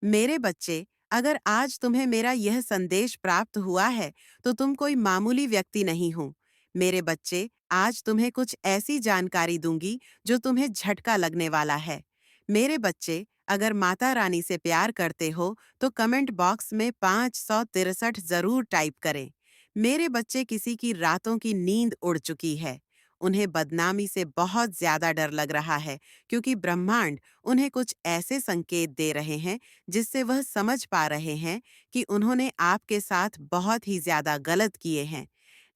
मेरे बच्चे, अगर आज तुम्हें मेरा यह संदेश प्राप्त हुआ है, तो तुम कोई मामूली व्यक्ति नहीं हो। मेरे बच्चे, आज तुम्हें कुछ ऐसी जानकारी दूंगी जो तुम्हें झटका लगने वाला है। मेरे बच्चे, अगर माता रानी से प्यार करते हो, तो कमेंट बॉक्स में 563 जरूर टाइप करें। मेरे बच्चे, किसी की रातों की नींद उड़ चुकी है। उन्हें बदनामी से बहुत ज्यादा डर लग रहा है, क्योंकि ब्रह्मांड उन्हें कुछ ऐसे संकेत दे रहे हैं जिससे वह समझ पा रहे हैं कि उन्होंने आपके साथ बहुत ही ज्यादा गलत किए हैं।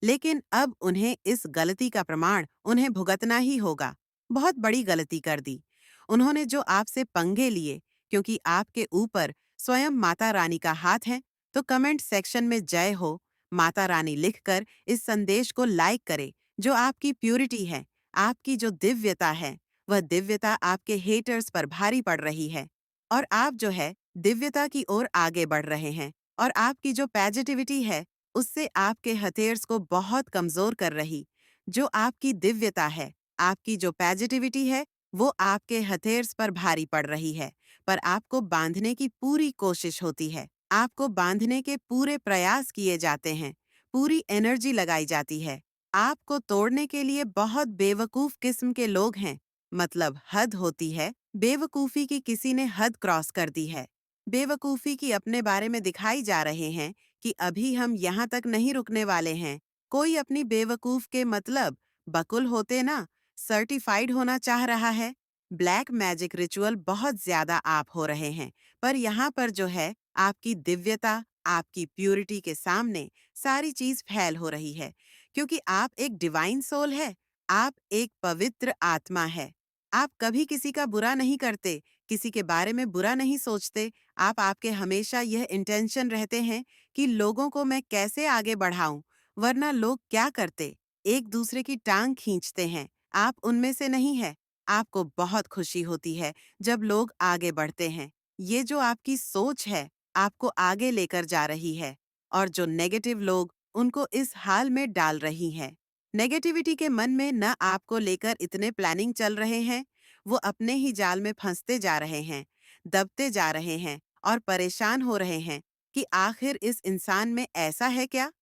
लेकिन अब उन्हें इस गलती का प्रमाण उन्हें भुगतना ही होगा। बहुत बड़ी गलती कर दी उन्होंने जो आपसे पंगे लिए, क्योंकि आपके ऊपर स्वयं माता रानी का हाथ है। तो कमेंट सेक्शन में जय हो माता रानी लिखकर इस संदेश को लाइक करें। जो आपकी प्यूरिटी है, आपकी जो दिव्यता है, वह दिव्यता आपके हेटर्स पर भारी पड़ रही है। और आप जो है दिव्यता की ओर आगे बढ़ रहे हैं। और आपकी जो पॉजिटिविटी है, उससे आपके हथेर्स को बहुत कमजोर कर रही। जो आपकी दिव्यता है, आपकी जो पॉजिटिविटी है, वो आपके हथेर्स पर भारी पड़ रही है। पर आपको बांधने की पूरी कोशिश होती है, आपको बांधने के पूरे प्रयास किए जाते हैं, पूरी एनर्जी लगाई जाती है। आपको तोड़ने के लिए बहुत बेवकूफ किस्म के लोग हैं। मतलब हद होती है, बेवकूफी की किसी ने हद क्रॉस कर दी है। बेवकूफी की अपने बारे में दिखाई जा रहे हैं कि अभी हम यहाँ तक नहीं रुकने वाले हैं। कोई अपनी बेवकूफ के मतलब बकुल होते ना, सर्टिफाइड होना चाह रहा है। ब्लैक मैजिक रिचुअल बहुत ज्यादा आप हो रहे हैं, पर यहाँ पर जो है आपकी दिव्यता, आपकी प्यूरिटी के सामने सारी चीज फैल हो रही है, क्योंकि आप एक डिवाइन सोल है। आप एक पवित्र आत्मा है। आप कभी किसी का बुरा नहीं करते, किसी के बारे में बुरा नहीं सोचते। आपके हमेशा यह इंटेंशन रहते हैं कि लोगों को मैं कैसे आगे बढ़ाऊं, वरना लोग क्या करते, एक दूसरे की टांग खींचते हैं। आप उनमें से नहीं है। आपको बहुत खुशी होती है जब लोग आगे बढ़ते हैं। ये जो आपकी सोच है, आपको आगे लेकर जा रही है। और जो नेगेटिव लोग, उनको इस हाल में डाल रही है। नेगेटिविटी के मन में न आपको लेकर इतने प्लानिंग चल रहे हैं, वो अपने ही जाल में फंसते जा रहे हैं, दबते जा रहे हैं और परेशान हो रहे हैं कि आखिर इस इंसान में ऐसा है क्या,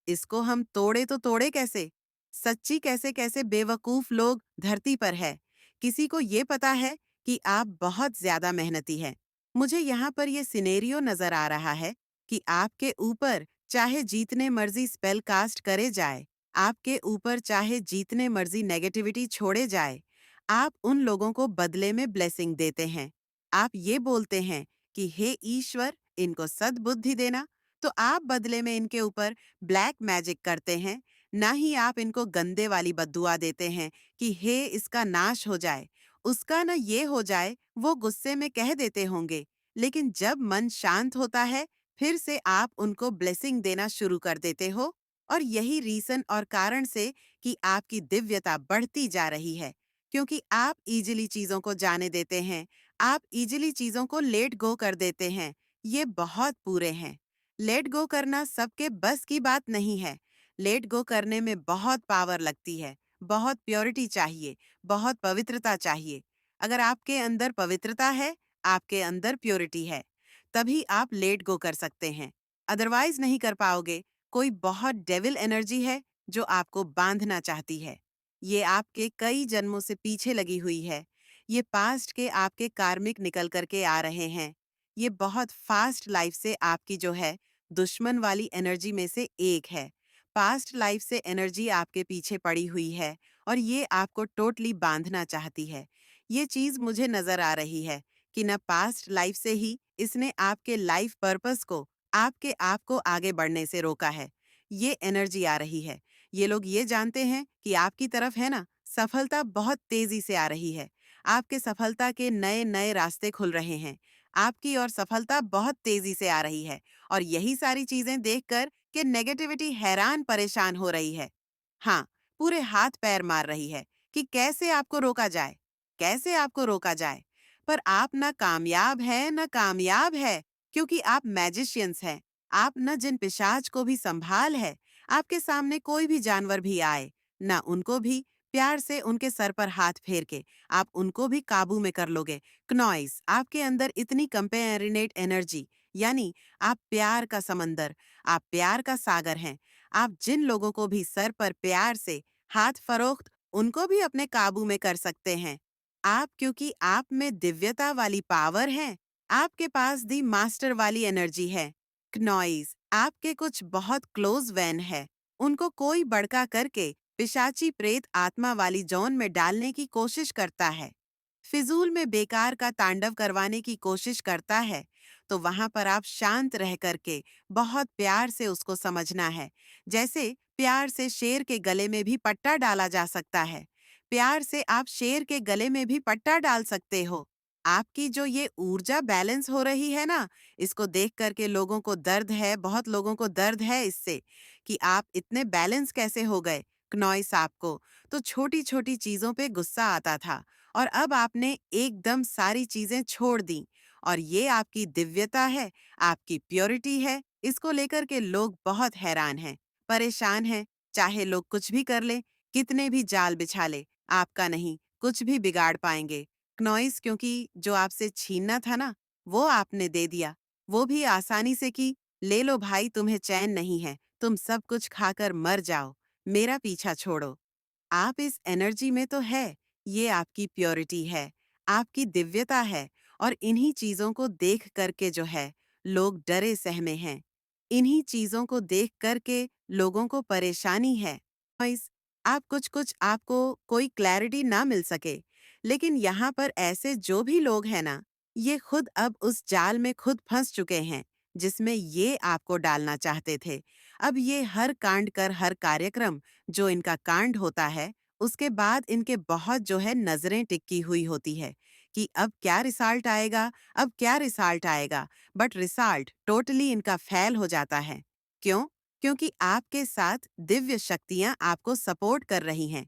इसको हम तोड़े तो तोड़े कैसे। सच्ची कैसे कैसे बेवकूफ लोग धरती पर है। किसी को ये पता है कि आप बहुत ज्यादा मेहनती हैं। मुझे यहाँ पर ये सिनेरियो नजर आ रहा है कि आपके ऊपर चाहे जितने मर्जी स्पेल कास्ट करे जाए, आपके ऊपर चाहे जितने मर्जी नेगेटिविटी छोड़े जाए, आप उन लोगों को बदले में ब्लेसिंग देते हैं। आप ये बोलते हैं कि हे ईश्वर, इनको सद्बुद्धि देना। तो आप बदले में इनके ऊपर ब्लैक मैजिक करते हैं। ना ही आप इनको गंदे वाली बद्दुआ देते हैं कि हे इसका नाश हो जाए, उसका न ये हो जाए, वो गुस्से में कह देते होंगे। लेकिन जब मन शांत होता है, फिर से आप उनको ब्लेसिंग देना शुरू कर देते हो। और यही रीजन और कारण से कि आपकी दिव्यता बढ़ती जा रही है, क्योंकि आप इजीली चीजों को जाने देते हैं, आप इजीली चीजों को लेट गो कर देते हैं। ये बहुत पूरे हैं। लेट गो करना सबके बस की बात नहीं है। लेट गो करने में बहुत पावर लगती है, बहुत प्योरिटी चाहिए, बहुत पवित्रता चाहिए। अगर आपके अंदर पवित्रता है, आपके अंदर प्योरिटी है, तभी आप लेट गो कर सकते हैं। अदरवाइज नहीं कर पाओगे। कोई बहुत डेविल एनर्जी है जो आपको बांधना चाहती है। ये आपके कई जन्मों से पीछे लगी हुई है। ये पास्ट के आपके कार्मिक निकल करके आ रहे हैं। ये बहुत फास्ट लाइफ से आपकी जो है दुश्मन वाली एनर्जी में से एक है। पास्ट लाइफ से एनर्जी आपके पीछे पड़ी हुई है और ये आपको टोटली बांधना चाहती है। ये चीज मुझे नजर आ रही है कि न पास्ट लाइफ से ही इसने आपके लाइफ पर्पस को, आपके आप को आगे बढ़ने से रोका है। ये एनर्जी आ रही है। ये लोग ये जानते हैं कि आपकी तरफ है ना, सफलता बहुत तेजी से आ रही है। आपके सफलता के नए नए रास्ते खुल रहे हैं। आपकी और सफलता बहुत तेजी से आ रही है। और यही सारी चीजें देखकर कि नेगेटिविटी हैरान परेशान हो रही है। हाँ, पूरे हाथ पैर मार रही है कि कैसे आपको रोका जाए, कैसे आपको रोका जाए। पर आप ना कामयाब है, ना कामयाब है, क्योंकि आप मैजिशियंस हैं। आप न जिन पिशाच को भी संभाल है। आपके सामने कोई भी जानवर भी आए, ना उनको भी प्यार से उनके सर पर हाथ फेर के आप उनको भी काबू में कर लोगे। क्नॉइस, आपके अंदर इतनी कंपेरेनेट एनर्जी, यानी आप प्यार का समंदर, आप प्यार का सागर हैं। आप जिन लोगों को भी सर पर प्यार से हाथ फरोख्त उनको भी अपने काबू में कर सकते हैं। आप, क्योंकि आप में दिव्यता वाली पावर है, आपके पास दी मास्टर वाली एनर्जी है। क्नॉइस, आपके कुछ बहुत क्लोज वैन है, उनको कोई बड़का करके पिशाची प्रेत आत्मा वाली जॉन में डालने की कोशिश करता है, फिजूल में बेकार का तांडव करवाने की कोशिश करता है, तो वहां पर आप शांत रह करके बहुत प्यार से उसको समझना है। जैसे प्यार से शेर के गले में भी पट्टा डाला जा सकता है, प्यार से आप शेर के गले में भी पट्टा डाल सकते हो। आपकी जो ये ऊर्जा बैलेंस हो रही है ना, इसको देख करके लोगों को दर्द है, बहुत लोगों को दर्द है इससे कि आप इतने बैलेंस कैसे हो गए। क्नॉइस, आपको तो छोटी छोटी चीजों पे गुस्सा आता था और अब आपने एकदम सारी चीजें छोड़ दी, और ये आपकी दिव्यता है, आपकी प्योरिटी है। इसको लेकर के लोग बहुत हैरान हैं, परेशान हैं। चाहे लोग कुछ भी कर ले, कितने भी जाल बिछा ले, आपका नहीं कुछ भी बिगाड़ पाएंगे। क्नॉइस, क्योंकि जो आपसे छीनना था ना, वो आपने दे दिया, वो भी आसानी से कि ले लो भाई, तुम्हें चैन नहीं है, तुम सब कुछ खाकर मर जाओ, मेरा पीछा छोड़ो। आप इस एनर्जी में तो है, ये आपकी प्योरिटी है, आपकी दिव्यता है, और इन्हीं चीजों को देख करके जो है लोग डरे सहमे हैं। इन्हीं चीजों को देख करके लोगों को परेशानी है। इस आप कुछ कुछ आपको कोई क्लैरिटी ना मिल सके, लेकिन यहाँ पर ऐसे जो भी लोग हैं ना, ये खुद अब उस जाल में खुद फंस चुके हैं जिसमें ये आपको डालना चाहते थे। अब ये हर कांड कर हर कार्यक्रम जो इनका कांड होता है, उसके बाद इनके बहुत जो है नजरें टिकी हुई होती है कि अब क्या रिजल्ट आएगा, अब क्या रिजल्ट आएगा। बट रिजल्ट टोटली इनका फेल हो जाता है। क्यों? क्योंकि आपके साथ दिव्य शक्तियां आपको सपोर्ट कर रही हैं।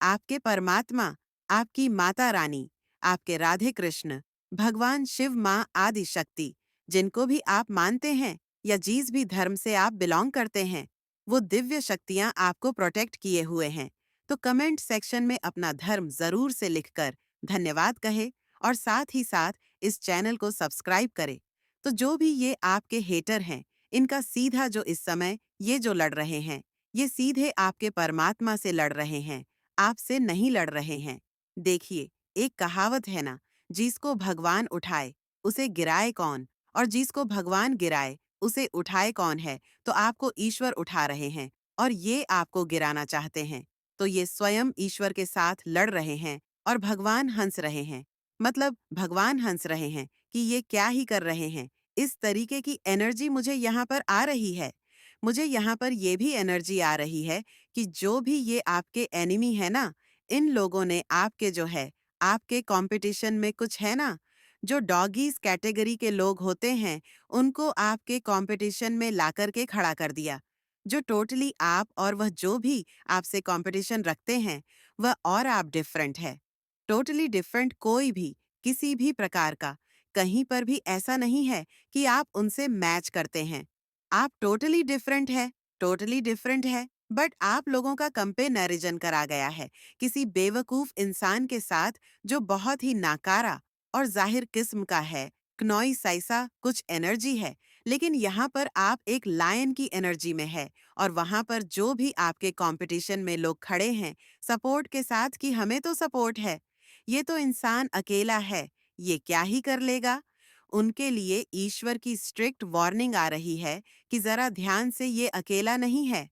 आपके परमात्मा, आपकी माता रानी, आपके राधे कृष्ण, भगवान शिव, माँ आदि शक्ति, जिनको भी आप मानते हैं या जिस भी धर्म से आप बिलोंग करते हैं, वो दिव्य शक्तियां आपको प्रोटेक्ट किए हुए हैं। तो कमेंट सेक्शन में अपना धर्म जरूर से लिखकर धन्यवाद कहे, और साथ ही साथ इस चैनल को सब्सक्राइब करे। तो जो भी ये आपके हेटर हैं, इनका सीधा जो इस समय ये जो लड़ रहे हैं, ये सीधे आपके परमात्मा से लड़ रहे हैं, आपसे नहीं लड़ रहे हैं। देखिए, एक कहावत है ना, जिसको भगवान उठाए उसे गिराए कौन, और जिसको भगवान गिराए उसे उठाए कौन है। तो आपको ईश्वर उठा रहे हैं और ये आपको गिराना चाहते हैं। तो ये स्वयं ईश्वर के साथ लड़ रहे हैं और भगवान हंस रहे हैं। मतलब भगवान हंस रहे हैं कि ये क्या ही कर रहे हैं। इस तरीके की एनर्जी मुझे यहाँ पर आ रही है। मुझे यहाँ पर ये भी एनर्जी आ रही है कि जो भी ये आपके एनिमी है ना, इन लोगों ने आपके जो है, आपके कंपटीशन में कुछ है ना, जो डॉगीज कैटेगरी के लोग होते हैं, उनको आपके कंपटीशन में ला करके खड़ा कर दिया। जो टोटली आप और वह जो भी आपसे कंपटीशन रखते हैं, वह और आप डिफरेंट है। टोटली डिफरेंट कोई भी, किसी भी प्रकार का, कहीं पर भी ऐसा नहीं है कि आप उनसे मैच करते हैं। आप टोटली डिफरेंट है, टोटली डिफरेंट है, बट आप लोगों का कंपेरिजन करा गया है किसी बेवकूफ इंसान के साथ जो बहुत ही नाकारा और जाहिर किस्म का है। क्नॉई साइसा कुछ एनर्जी है, लेकिन यहाँ पर आप एक लायन की एनर्जी में है, और वहाँ पर जो भी आपके कंपटीशन में लोग खड़े हैं सपोर्ट के साथ कि हमें तो सपोर्ट है, ये तो इंसान अकेला है, ये क्या ही कर लेगा। उनके लिए ईश्वर की स्ट्रिक्ट वार्निंग आ रही है कि जरा ध्यान से, ये अकेला नहीं है।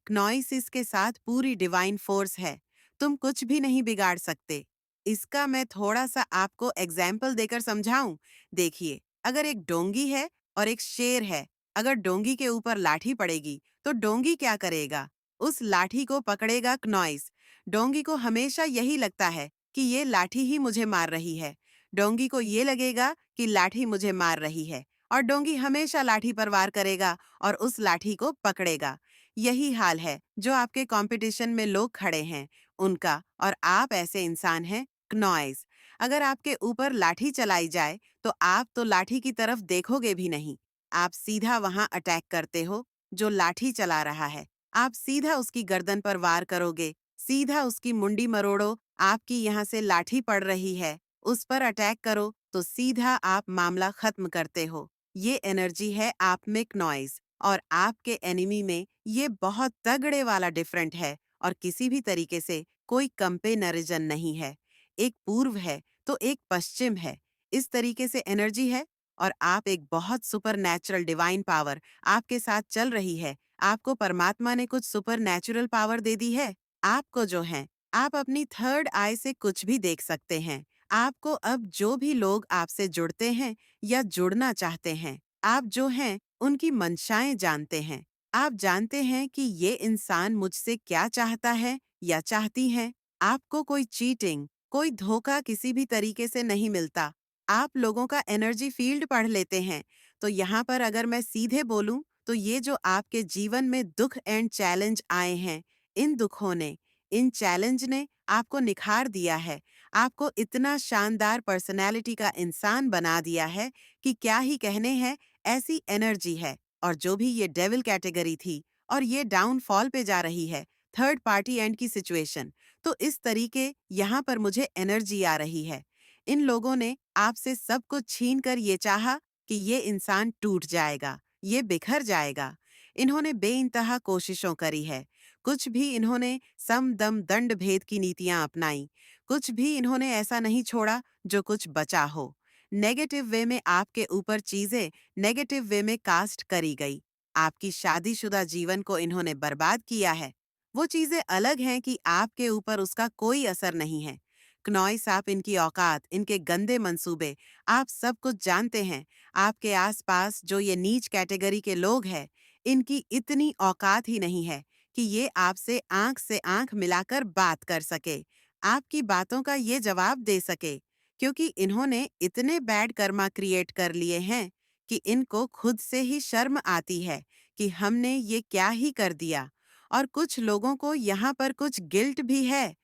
क्नॉइसिस के साथ पूरी डिवाइन फोर्स है, तुम कुछ भी नहीं बिगाड़ सकते। इसका मैं थोड़ा सा आपको एग्जाम्पल देकर समझाऊं। देखिए, अगर एक डोंगी है और एक शेर है, अगर डोंगी के ऊपर लाठी पड़ेगी तो डोंगी क्या करेगा? उस लाठी को पकड़ेगा क्नॉइस। डोंगी को हमेशा यही लगता है कि ये लाठी ही मुझे मार रही है। डोंगी को ये लगेगा कि लाठी मुझे मार रही है, और डोंगी हमेशा लाठी पर वार करेगा और उस लाठी को पकड़ेगा। यही हाल है जो आपके कंपटीशन में लोग खड़े हैं उनका, और आप ऐसे इंसान हैं क्नॉइस। अगर आपके ऊपर लाठी चलाई जाए तो आप तो लाठी की तरफ देखोगे भी नहीं, आप सीधा वहां अटैक करते हो। जो लाठी चला रहा है, आप सीधा उसकी गर्दन पर वार करोगे, सीधा उसकी मुंडी मरोड़ो, आपकी यहाँ से लाठी पड़ रही है, उस पर अटैक करो, तो सीधा आप मामला खत्म करते हो। ये एनर्जी है आत्मिक नॉइज, और आपके एनिमी में ये बहुत तगड़े वाला डिफरेंट है, और किसी भी तरीके से कोई कंपेरिजन नहीं है। एक पूर्व है तो एक पश्चिम है, इस तरीके से एनर्जी है। और आप एक बहुत सुपर नेचुरल डिवाइन पावर आपके साथ चल रही है। आपको परमात्मा ने कुछ सुपर नेचुरल पावर दे दी है। आपको जो है, आप अपनी थर्ड आई से कुछ भी देख सकते हैं। आपको अब जो भी लोग आपसे जुड़ते हैं या जुड़ना चाहते हैं, आप जो हैं उनकी मंशाएं जानते हैं। आप जानते हैं कि ये इंसान मुझसे क्या चाहता है या चाहती हैं। आपको कोई चीटिंग, कोई धोखा किसी भी तरीके से नहीं मिलता। आप लोगों का एनर्जी फील्ड पढ़ लेते हैं। तो यहाँ पर अगर मैं सीधे बोलूं, तो ये जो आपके जीवन में दुख एंड चैलेंज आए हैं, इन दुखों ने, इन चैलेंज ने आपको निखार दिया है। आपको इतना शानदार पर्सनैलिटी का इंसान बना दिया है कि क्या ही कहने हैं, ऐसी एनर्जी है। और जो भी ये डेविल कैटेगरी थी और ये डाउनफॉल पे जा रही है, थर्ड पार्टी एंड की सिचुएशन, तो इस तरीके यहाँ पर मुझे एनर्जी आ रही है। इन लोगों ने आपसे सब कुछ छीन कर ये चाहा कि ये इंसान टूट जाएगा, ये बिखर जाएगा। इन्होंने बेइंतहा कोशिशों करी है। कुछ भी इन्होंने सम दम दंड भेद की नीतियां अपनाई। कुछ भी इन्होंने ऐसा नहीं छोड़ा जो कुछ बचा हो। नेगेटिव वे में आपके ऊपर चीजें नेगेटिव वे में कास्ट करी गई। आपकी शादीशुदा जीवन को इन्होंने बर्बाद किया है। वो चीजें अलग हैं कि आपके ऊपर उसका कोई असर नहीं है। क्नॉइस, आप इनकी औकात, इनके गंदे मंसूबे, आप सब कुछ जानते हैं। आपके आसपास जो ये नीच कैटेगरी के लोग हैं, इनकी इतनी औकात ही नहीं है कि ये आपसे आंख से आंख मिलाकर बात कर सके, आपकी बातों का ये जवाब दे सके, क्योंकि इन्होंने इतने बैड कर्मा क्रिएट कर लिए हैं कि इनको खुद से ही शर्म आती है कि हमने ये क्या ही कर दिया। और कुछ लोगों को यहाँ पर कुछ गिल्ट भी है।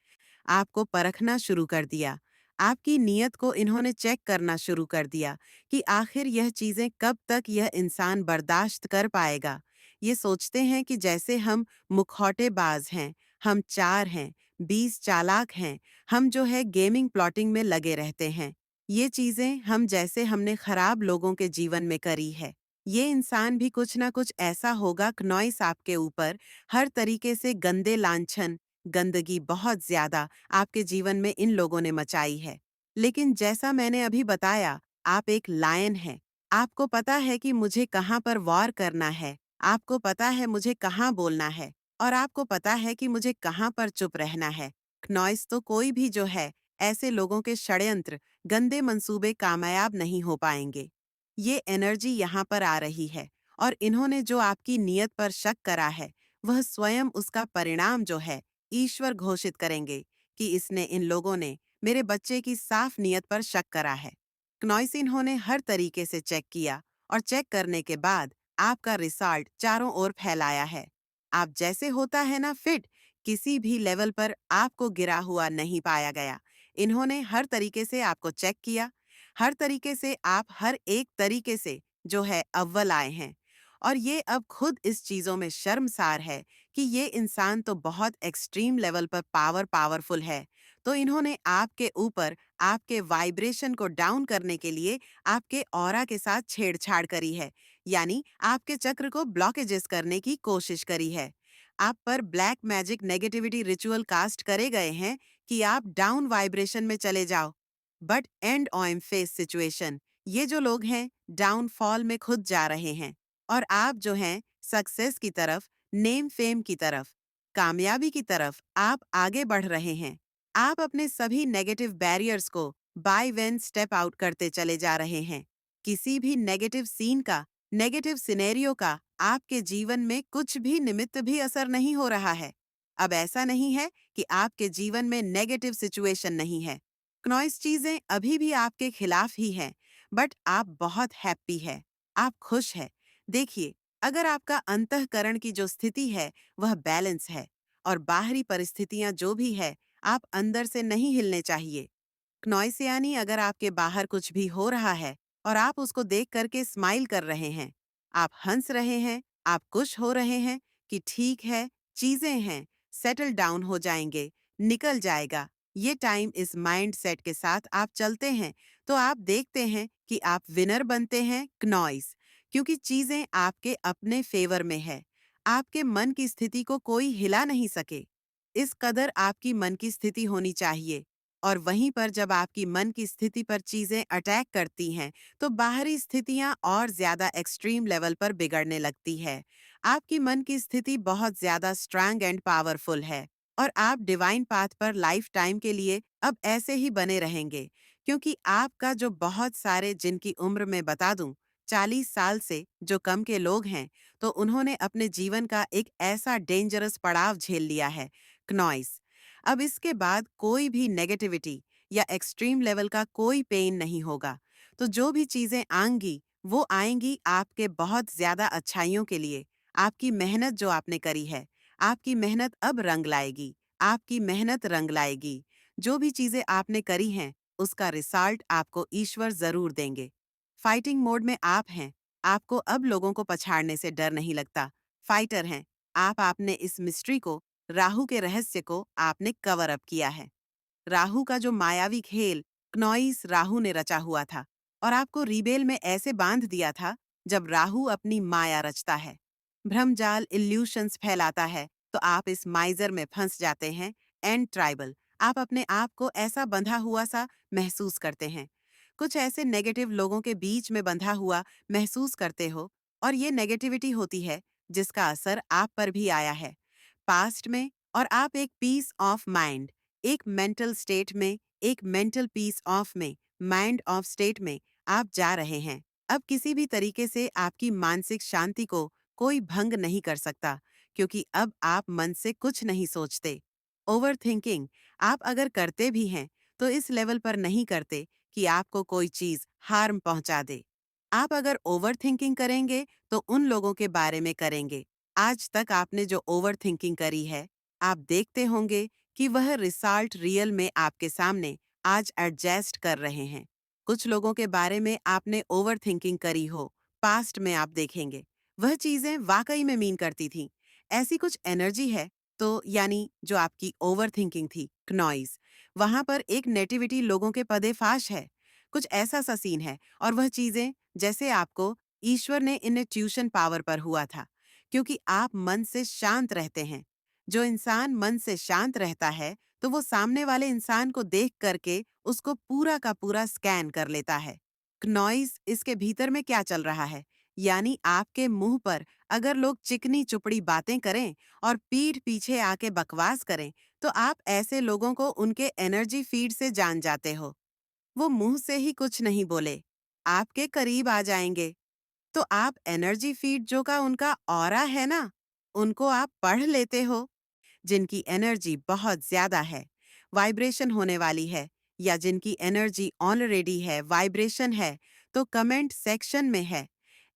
आपको परखना शुरू कर दिया। आपकी नीयत को इन्होंने चेक करना शुरू कर दिया कि आखिर यह चीज़ें कब तक यह इंसान बर्दाश्त कर पाएगा। ये सोचते हैं कि जैसे हम मुखौटेबाज हैं, हम चार हैं, 20 चालाक हैं, हम जो है गेमिंग प्लॉटिंग में लगे रहते हैं। ये चीज़ें हम जैसे हमने खराब लोगों के जीवन में करी है। ये इंसान भी कुछ ना कुछ ऐसा होगा क्नॉइस आपके ऊपर हर तरीके से गंदे लांछन, गंदगी बहुत ज्यादा आपके जीवन में इन लोगों ने मचाई है। लेकिन जैसा मैंने अभी बताया, आप एक लायन हैं। आपको पता है कि मुझे कहाँ पर वॉर करना है, आपको पता है मुझे कहाँ बोलना है, और आपको पता है कि मुझे कहाँ पर चुप रहना है। नॉइस तो कोई भी जो है, ऐसे लोगों के षड्यंत्र, गंदे मंसूबे कामयाब नहीं हो पाएंगे। ये एनर्जी यहाँ पर आ रही है, और इन्होंने जो आपकी नीयत पर शक करा है, वह स्वयं उसका परिणाम जो है ईश्वर घोषित करेंगे कि इसने, इन लोगों ने मेरे बच्चे की साफ नीयत पर शक करा है। क्नॉइस इन्होंने हर तरीके से चेक किया, और चेक करने के बाद आपका रिजल्ट चारों ओर फैलाया है। आप जैसे होता है ना फिट, किसी भी लेवल पर आपको गिरा हुआ नहीं पाया गया। इन्होंने हर तरीके से आपको चेक किया। हर तरीके से आप हर एक तरीके से जो है अव्वल आए हैं। और ये अब खुद इस चीज़ों में शर्मसार है कि ये इंसान तो बहुत एक्सट्रीम लेवल पर पावरफुल है। तो इन्होंने आपके ऊपर आपके वाइब्रेशन को डाउन करने के लिए आपके ऑरा के साथ छेड़छाड़ करी है, यानी आपके चक्र को ब्लॉकेजेस करने की कोशिश करी है। आप पर black magic negativity ritual cast करे गए हैं कि आप डाउन वाइब्रेशन में चले जाओ। But and on face situation, ये जो लोग हैं डाउनफॉल में खुद जा रहे हैं, और आप जो हैं सक्सेस की तरफ, नेम फेम की तरफ, कामयाबी की तरफ आप आगे बढ़ रहे हैं। आप अपने सभी नेगेटिव बैरियर्स को बाय वन स्टेप आउट करते चले जा रहे हैं। किसी भी नेगेटिव सीन का, नेगेटिव सिनेरियो का आपके जीवन में कुछ भी निमित्त भी असर नहीं हो रहा है। अब ऐसा नहीं है कि आपके जीवन में नेगेटिव सिचुएशन नहीं है। नॉइस चीजें अभी भी आपके खिलाफ ही हैं, बट आप बहुत हैप्पी है, आप खुश है। देखिए, अगर आपका अंतःकरण की जो स्थिति है वह बैलेंस है, और बाहरी परिस्थितियां जो भी है, आप अंदर से नहीं हिलने चाहिए। नॉइस यानी अगर आपके बाहर कुछ भी हो रहा है और आप उसको देख करके स्माइल कर रहे हैं, आप हंस रहे हैं, आप खुश हो रहे हैं कि ठीक है, चीजें हैं, सेटल डाउन हो जाएंगे, निकल जाएगा। ये टाइम इस माइंड सेट के साथ आप चलते हैं तो आप देखते हैं कि आप विनर बनते हैं क्नॉइस, क्योंकि चीजें आपके अपने फेवर में है। आपके मन की स्थिति को कोई हिला नहीं सके। इस कदर आपकी मन की स्थिति होनी चाहिए। और वहीं पर जब आपकी मन की स्थिति पर चीजें अटैक करती हैं तो बाहरी स्थितियां और ज्यादा एक्सट्रीम लेवल पर बिगड़ने लगती है। आपकी मन की स्थिति बहुत ज्यादा स्ट्रांग एंड पावरफुल है और आप डिवाइन पाथ पर लाइफ टाइम के लिए अब ऐसे ही बने रहेंगे, क्योंकि आपका जो बहुत सारे जिनकी उम्र में बता दूं 40 साल से जो कम के लोग हैं, तो उन्होंने अपने जीवन का एक ऐसा डेंजरस पड़ाव झेल लिया है, क्नॉइस। अब इसके बाद कोई भी नेगेटिविटी या एक्सट्रीम लेवल का कोई पेन नहीं होगा। तो जो भी चीजें आएंगी वो आएंगी आपके बहुत ज्यादा अच्छाइयों के लिए। आपकी मेहनत जो आपने करी है, आपकी मेहनत अब रंग लाएगी। आपकी मेहनत रंग लाएगी। जो भी चीजें आपने करी हैं उसका रिजल्ट आपको ईश्वर जरूर देंगे। फाइटिंग मोड में आप हैं। आपको अब लोगों को पछाड़ने से डर नहीं लगता। फाइटर हैं आप। आपने इस मिस्ट्री को, राहु के रहस्य को आपने कवर अप किया है। राहु का जो मायावी खेल क्नॉइस राहु ने रचा हुआ था और आपको रिबेल में ऐसे बांध दिया था। जब राहु अपनी माया रचता है, भ्रमजाल इल्यूशंस फैलाता है, तो आप इस माइजर में फंस जाते हैं। एंड ट्राइबल, आप अपने आप को ऐसा बंधा हुआ सा महसूस करते हैं। कुछ ऐसे नेगेटिव लोगों के बीच में बंधा हुआ महसूस करते हो और ये नेगेटिविटी होती है जिसका असर आप पर भी आया है पास्ट में। और आप एक पीस ऑफ माइंड, एक मेंटल स्टेट में, एक मेंटल पीस ऑफ में, माइंड ऑफ स्टेट में आप जा रहे हैं। अब किसी भी तरीके से आपकी मानसिक शांति को कोई भंग नहीं कर सकता, क्योंकि अब आप मन से कुछ नहीं सोचते। ओवर थिंकिंग आप अगर करते भी हैं तो इस लेवल पर नहीं करते कि आपको कोई चीज हार्म पहुंचा दे। आप अगर ओवर थिंकिंग करेंगे तो उन लोगों के बारे में करेंगे। आज तक आपने जो ओवर थिंकिंग करी है, आप देखते होंगे कि वह रिजल्ट रियल में आपके सामने आज एडजस्ट कर रहे हैं। कुछ लोगों के बारे में आपने ओवर थिंकिंग करी हो, पास्ट में आप देखेंगे वह चीजें वाकई में मीन करती थी। ऐसी कुछ एनर्जी है, तो यानी जो आपकी ओवर थिंकिंग थी क्नॉइज, वहां पर एक नेटिविटी लोगों के पदेफाश है। कुछ ऐसा सा सीन है और वह चीजें जैसे आपको ईश्वर ने इन्हें ट्यूशन पावर पर हुआ था, क्योंकि आप मन से शांत रहते हैं। जो इंसान मन से शांत रहता है तो वो सामने वाले इंसान को देख करके उसको पूरा का पूरा स्कैन कर लेता है। नॉइज इसके भीतर में क्या चल रहा है, यानी आपके मुंह पर अगर लोग चिकनी चुपड़ी बातें करें और पीठ पीछे आके बकवास करें, तो आप ऐसे लोगों को उनके एनर्जी फीड से जान जाते हो। वो मुंह से ही कुछ नहीं बोले, आपके करीब आ जाएंगे। तो आप एनर्जी फीड जो का उनका ऑरा है ना, उनको आप पढ़ लेते हो। जिनकी एनर्जी बहुत ज्यादा है, वाइब्रेशन होने वाली है, या जिनकी एनर्जी ऑलरेडी है, वाइब्रेशन है, तो कमेंट सेक्शन में है।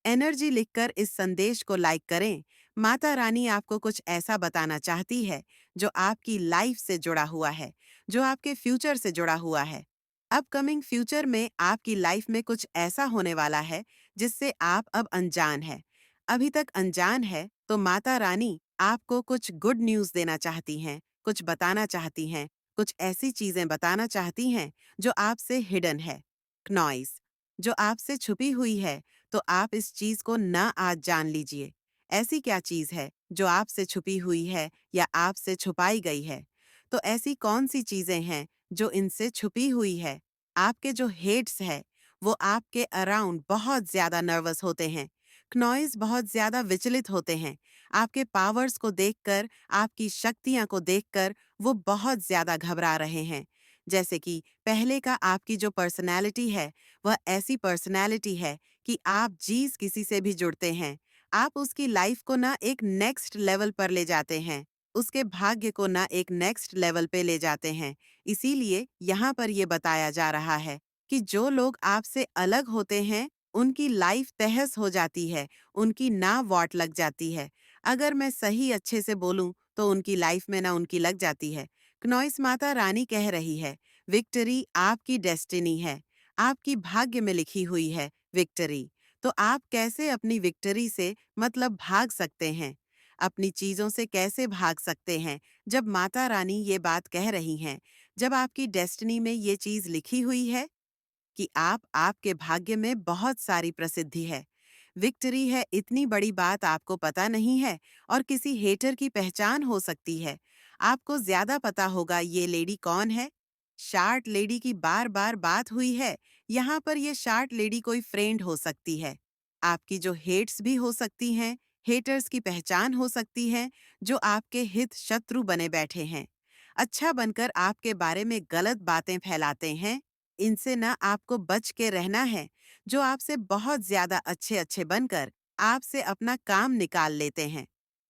एनर्जी लिखकर इस संदेश को लाइक करें। माता रानी आपको कुछ ऐसा बताना चाहती है जो आपकी लाइफ से जुड़ा हुआ है, जो आपके फ्यूचर से जुड़ा हुआ है। अपकमिंग फ्यूचर में आपकी लाइफ में कुछ ऐसा होने वाला है जिससे आप अब अनजान है। अभी तक अनजान है, तो माता रानी आपको कुछ गुड न्यूज़ देना चाहती हैं, कुछ बताना चाहती हैं, कुछ ऐसी चीजें बताना चाहती हैं जो आपसे हिडन है। नॉइस जो आपसे छुपी हुई है, तो आप इस चीज को ना आज जान लीजिए। ऐसी क्या चीज है जो आपसे छुपी हुई है या आपसे छुपाई गई है? तो ऐसी कौन सी चीजें हैं जो इनसे छुपी हुई है? आपके जो हेड्स है वो आपके अराउंड बहुत ज्यादा नर्वस होते हैं। क्नॉइज बहुत ज्यादा विचलित होते हैं। आपके पावर्स को देखकर, आपकी शक्तियां को देखकर वो बहुत ज्यादा घबरा रहे हैं। जैसे कि पहले का आपकी जो पर्सनैलिटी है, वह ऐसी पर्सनैलिटी है कि आप जीस किसी से भी जुड़ते हैं। आप उसकी लाइफ को ना एक नेक्स्ट लेवल पर ले जाते हैं, उसके भाग्य को ना एक नेक्स्ट लेवल पे ले जाते हैं। इसीलिए यहाँ पर ये बताया जा रहा है कि जो लोग आपसे अलग होते हैं उनकी लाइफ तहस हो जाती है, उनकी ना वाट लग जाती है। अगर मैं सही अच्छे से बोलूं तो उनकी लाइफ में ना उनकी लग जाती है। क्नॉइस माता रानी कह रही है, विक्ट्री आपकी डेस्टिनी है, आपकी भाग्य में लिखी हुई है विक्ट्री। तो आप कैसे अपनी विक्ट्री से मतलब भाग सकते हैं? अपनी चीजों से कैसे भाग सकते हैं जब माता रानी ये बात कह रही हैं, जब आपकी डेस्टिनी में ये चीज लिखी हुई है कि आप आपके भाग्य में बहुत सारी प्रसिद्धि है, विक्ट्री है, इतनी बड़ी बात आपको पता नहीं है और किसी हेटर की पहचान हो सकती है। आपको ज्यादा पता होगा ये लेडी कौन है। शार्ट लेडी की बार बार बात हुई है। यहाँ पर ये शार्ट लेडी कोई फ्रेंड हो सकती है। आपकी जो हेट्स भी हो सकती हैं, हेटर्स की पहचान हो सकती है, जो आपके हित शत्रु बने बैठे हैं, अच्छा बनकर आपके बारे में गलत बातें फैलाते हैं। इनसे ना आपको बच के रहना है, जो आपसे बहुत ज्यादा अच्छे अच्छे बनकर आपसे अपना काम निकाल लेते हैं।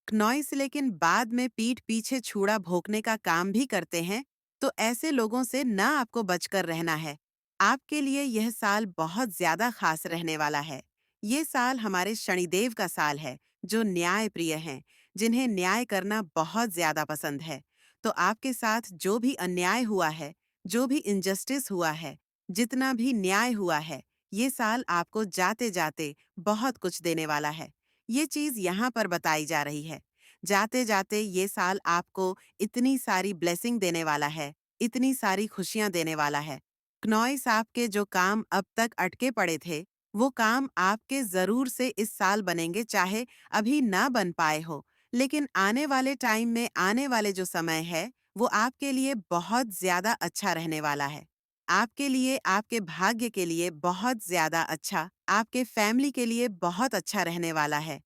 क्नॉइस लेकिन बाद में पीठ पीछे छुरा भोंकने का काम भी करते हैं, तो ऐसे लोगों से ना आपको बचकर रहना है। आपके लिए यह साल बहुत ज्यादा खास रहने वाला है। ये साल हमारे शनिदेव का साल है, जो न्याय प्रिय हैं, जिन्हें न्याय करना बहुत ज्यादा पसंद है। तो आपके साथ जो भी अन्याय हुआ है, जो भी इनजस्टिस हुआ है, जितना भी न्याय हुआ है, ये साल आपको जाते जाते बहुत कुछ देने वाला है। ये चीज यहाँ पर बताई जा रही है। जाते जाते ये साल आपको इतनी सारी ब्लेसिंग देने वाला है, इतनी सारी खुशियां देने वाला है। क्नॉइस, आपके जो काम अब तक अटके पड़े थे, वो काम आपके जरूर से इस साल बनेंगे, चाहे अभी ना बन पाए हो। लेकिन आने वाले टाइम में, आने वाले जो समय है, वो आपके लिए बहुत ज्यादा अच्छा रहने वाला है। आपके लिए, आपके भाग्य के लिए बहुत ज्यादा अच्छा, आपके फैमिली के लिए बहुत अच्छा रहने वाला है।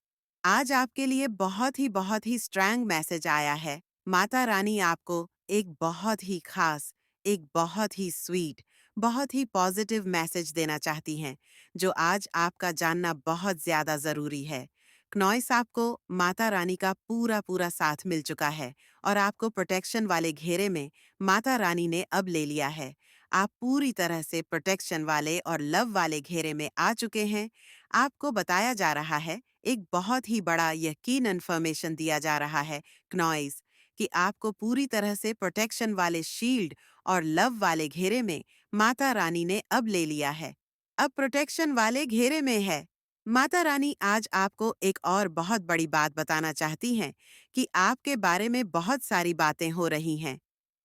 आज आपके लिए बहुत ही स्ट्रांग मैसेज आया है। माता रानी आपको एक बहुत ही खास, एक बहुत ही स्वीट, बहुत ही पॉजिटिव मैसेज देना चाहती हैं, जो आज आपका जानना बहुत ज्यादा जरूरी है। क्नॉइस, आपको माता रानी का पूरा पूरा साथ मिल चुका है और आपको प्रोटेक्शन वाले घेरे में माता रानी ने अब ले लिया है। आप पूरी तरह से प्रोटेक्शन वाले और लव वाले घेरे में आ चुके हैं। आपको बताया जा रहा है, एक बहुत ही बड़ा यकीन इन्फॉर्मेशन दिया जा रहा है क्नॉइस, कि आपको पूरी तरह से प्रोटेक्शन वाले शील्ड और लव वाले घेरे में माता रानी ने अब ले लिया है। अब प्रोटेक्शन वाले घेरे में है। माता रानी आज आपको एक और बहुत बड़ी बात बताना चाहती हैं कि आपके बारे में बहुत सारी बातें हो रही हैं,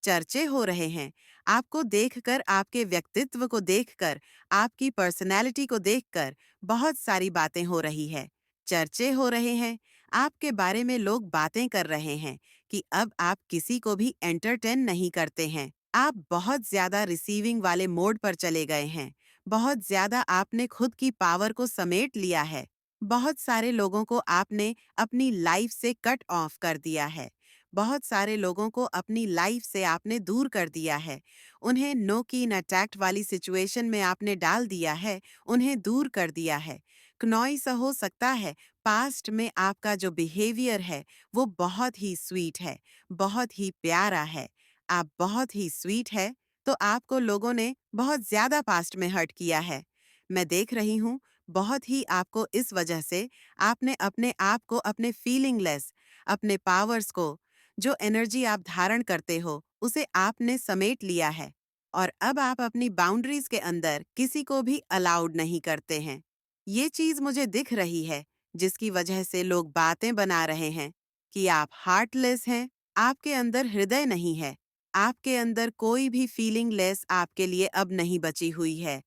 चर्चे हो रहे हैं। आपको देखकर, आपके व्यक्तित्व को देखकर, आपकी पर्सनैलिटी को देखकर बहुत सारी बातें हो रही है, चर्चे हो रहे हैं। आपके बारे में लोग बातें कर रहे हैं कि अब आप किसी को भी एंटरटेन नहीं करते हैं। आप बहुत ज्यादा रिसीविंग वाले मोड पर चले गए हैं। बहुत ज्यादा आपने खुद की पावर को समेट लिया है। बहुत सारे लोगों को आपने अपनी लाइफ से कट ऑफ कर दिया है। बहुत सारे लोगों को अपनी लाइफ से आपने दूर कर दिया है। उन्हें नो कीन अटैक्ट वाली सिचुएशन में आपने डाल दिया है, उन्हें दूर कर दिया है। क्नॉइस, हो सकता है पास्ट में आपका जो बिहेवियर है वो बहुत ही स्वीट है, बहुत ही प्यारा है। आप बहुत ही स्वीट है, तो आपको लोगों ने बहुत ज्यादा पास्ट में हर्ट किया है। मैं देख रही हूँ, बहुत ही आपको इस वजह से आपने अपने आप को, अपने फीलिंगलेस, अपने पावर्स को, जो एनर्जी आप धारण करते हो, उसे आपने समेट लिया है और अब आप अपनी बाउंड्रीज के अंदर किसी को भी अलाउड नहीं करते हैं। ये चीज मुझे दिख रही है, जिसकी वजह से लोग बातें बना रहे हैं कि आप हार्टलेस हैं, आपके अंदर हृदय नहीं है, आपके अंदर कोई भी फीलिंगलेस आपके लिए अब नहीं बची हुई है।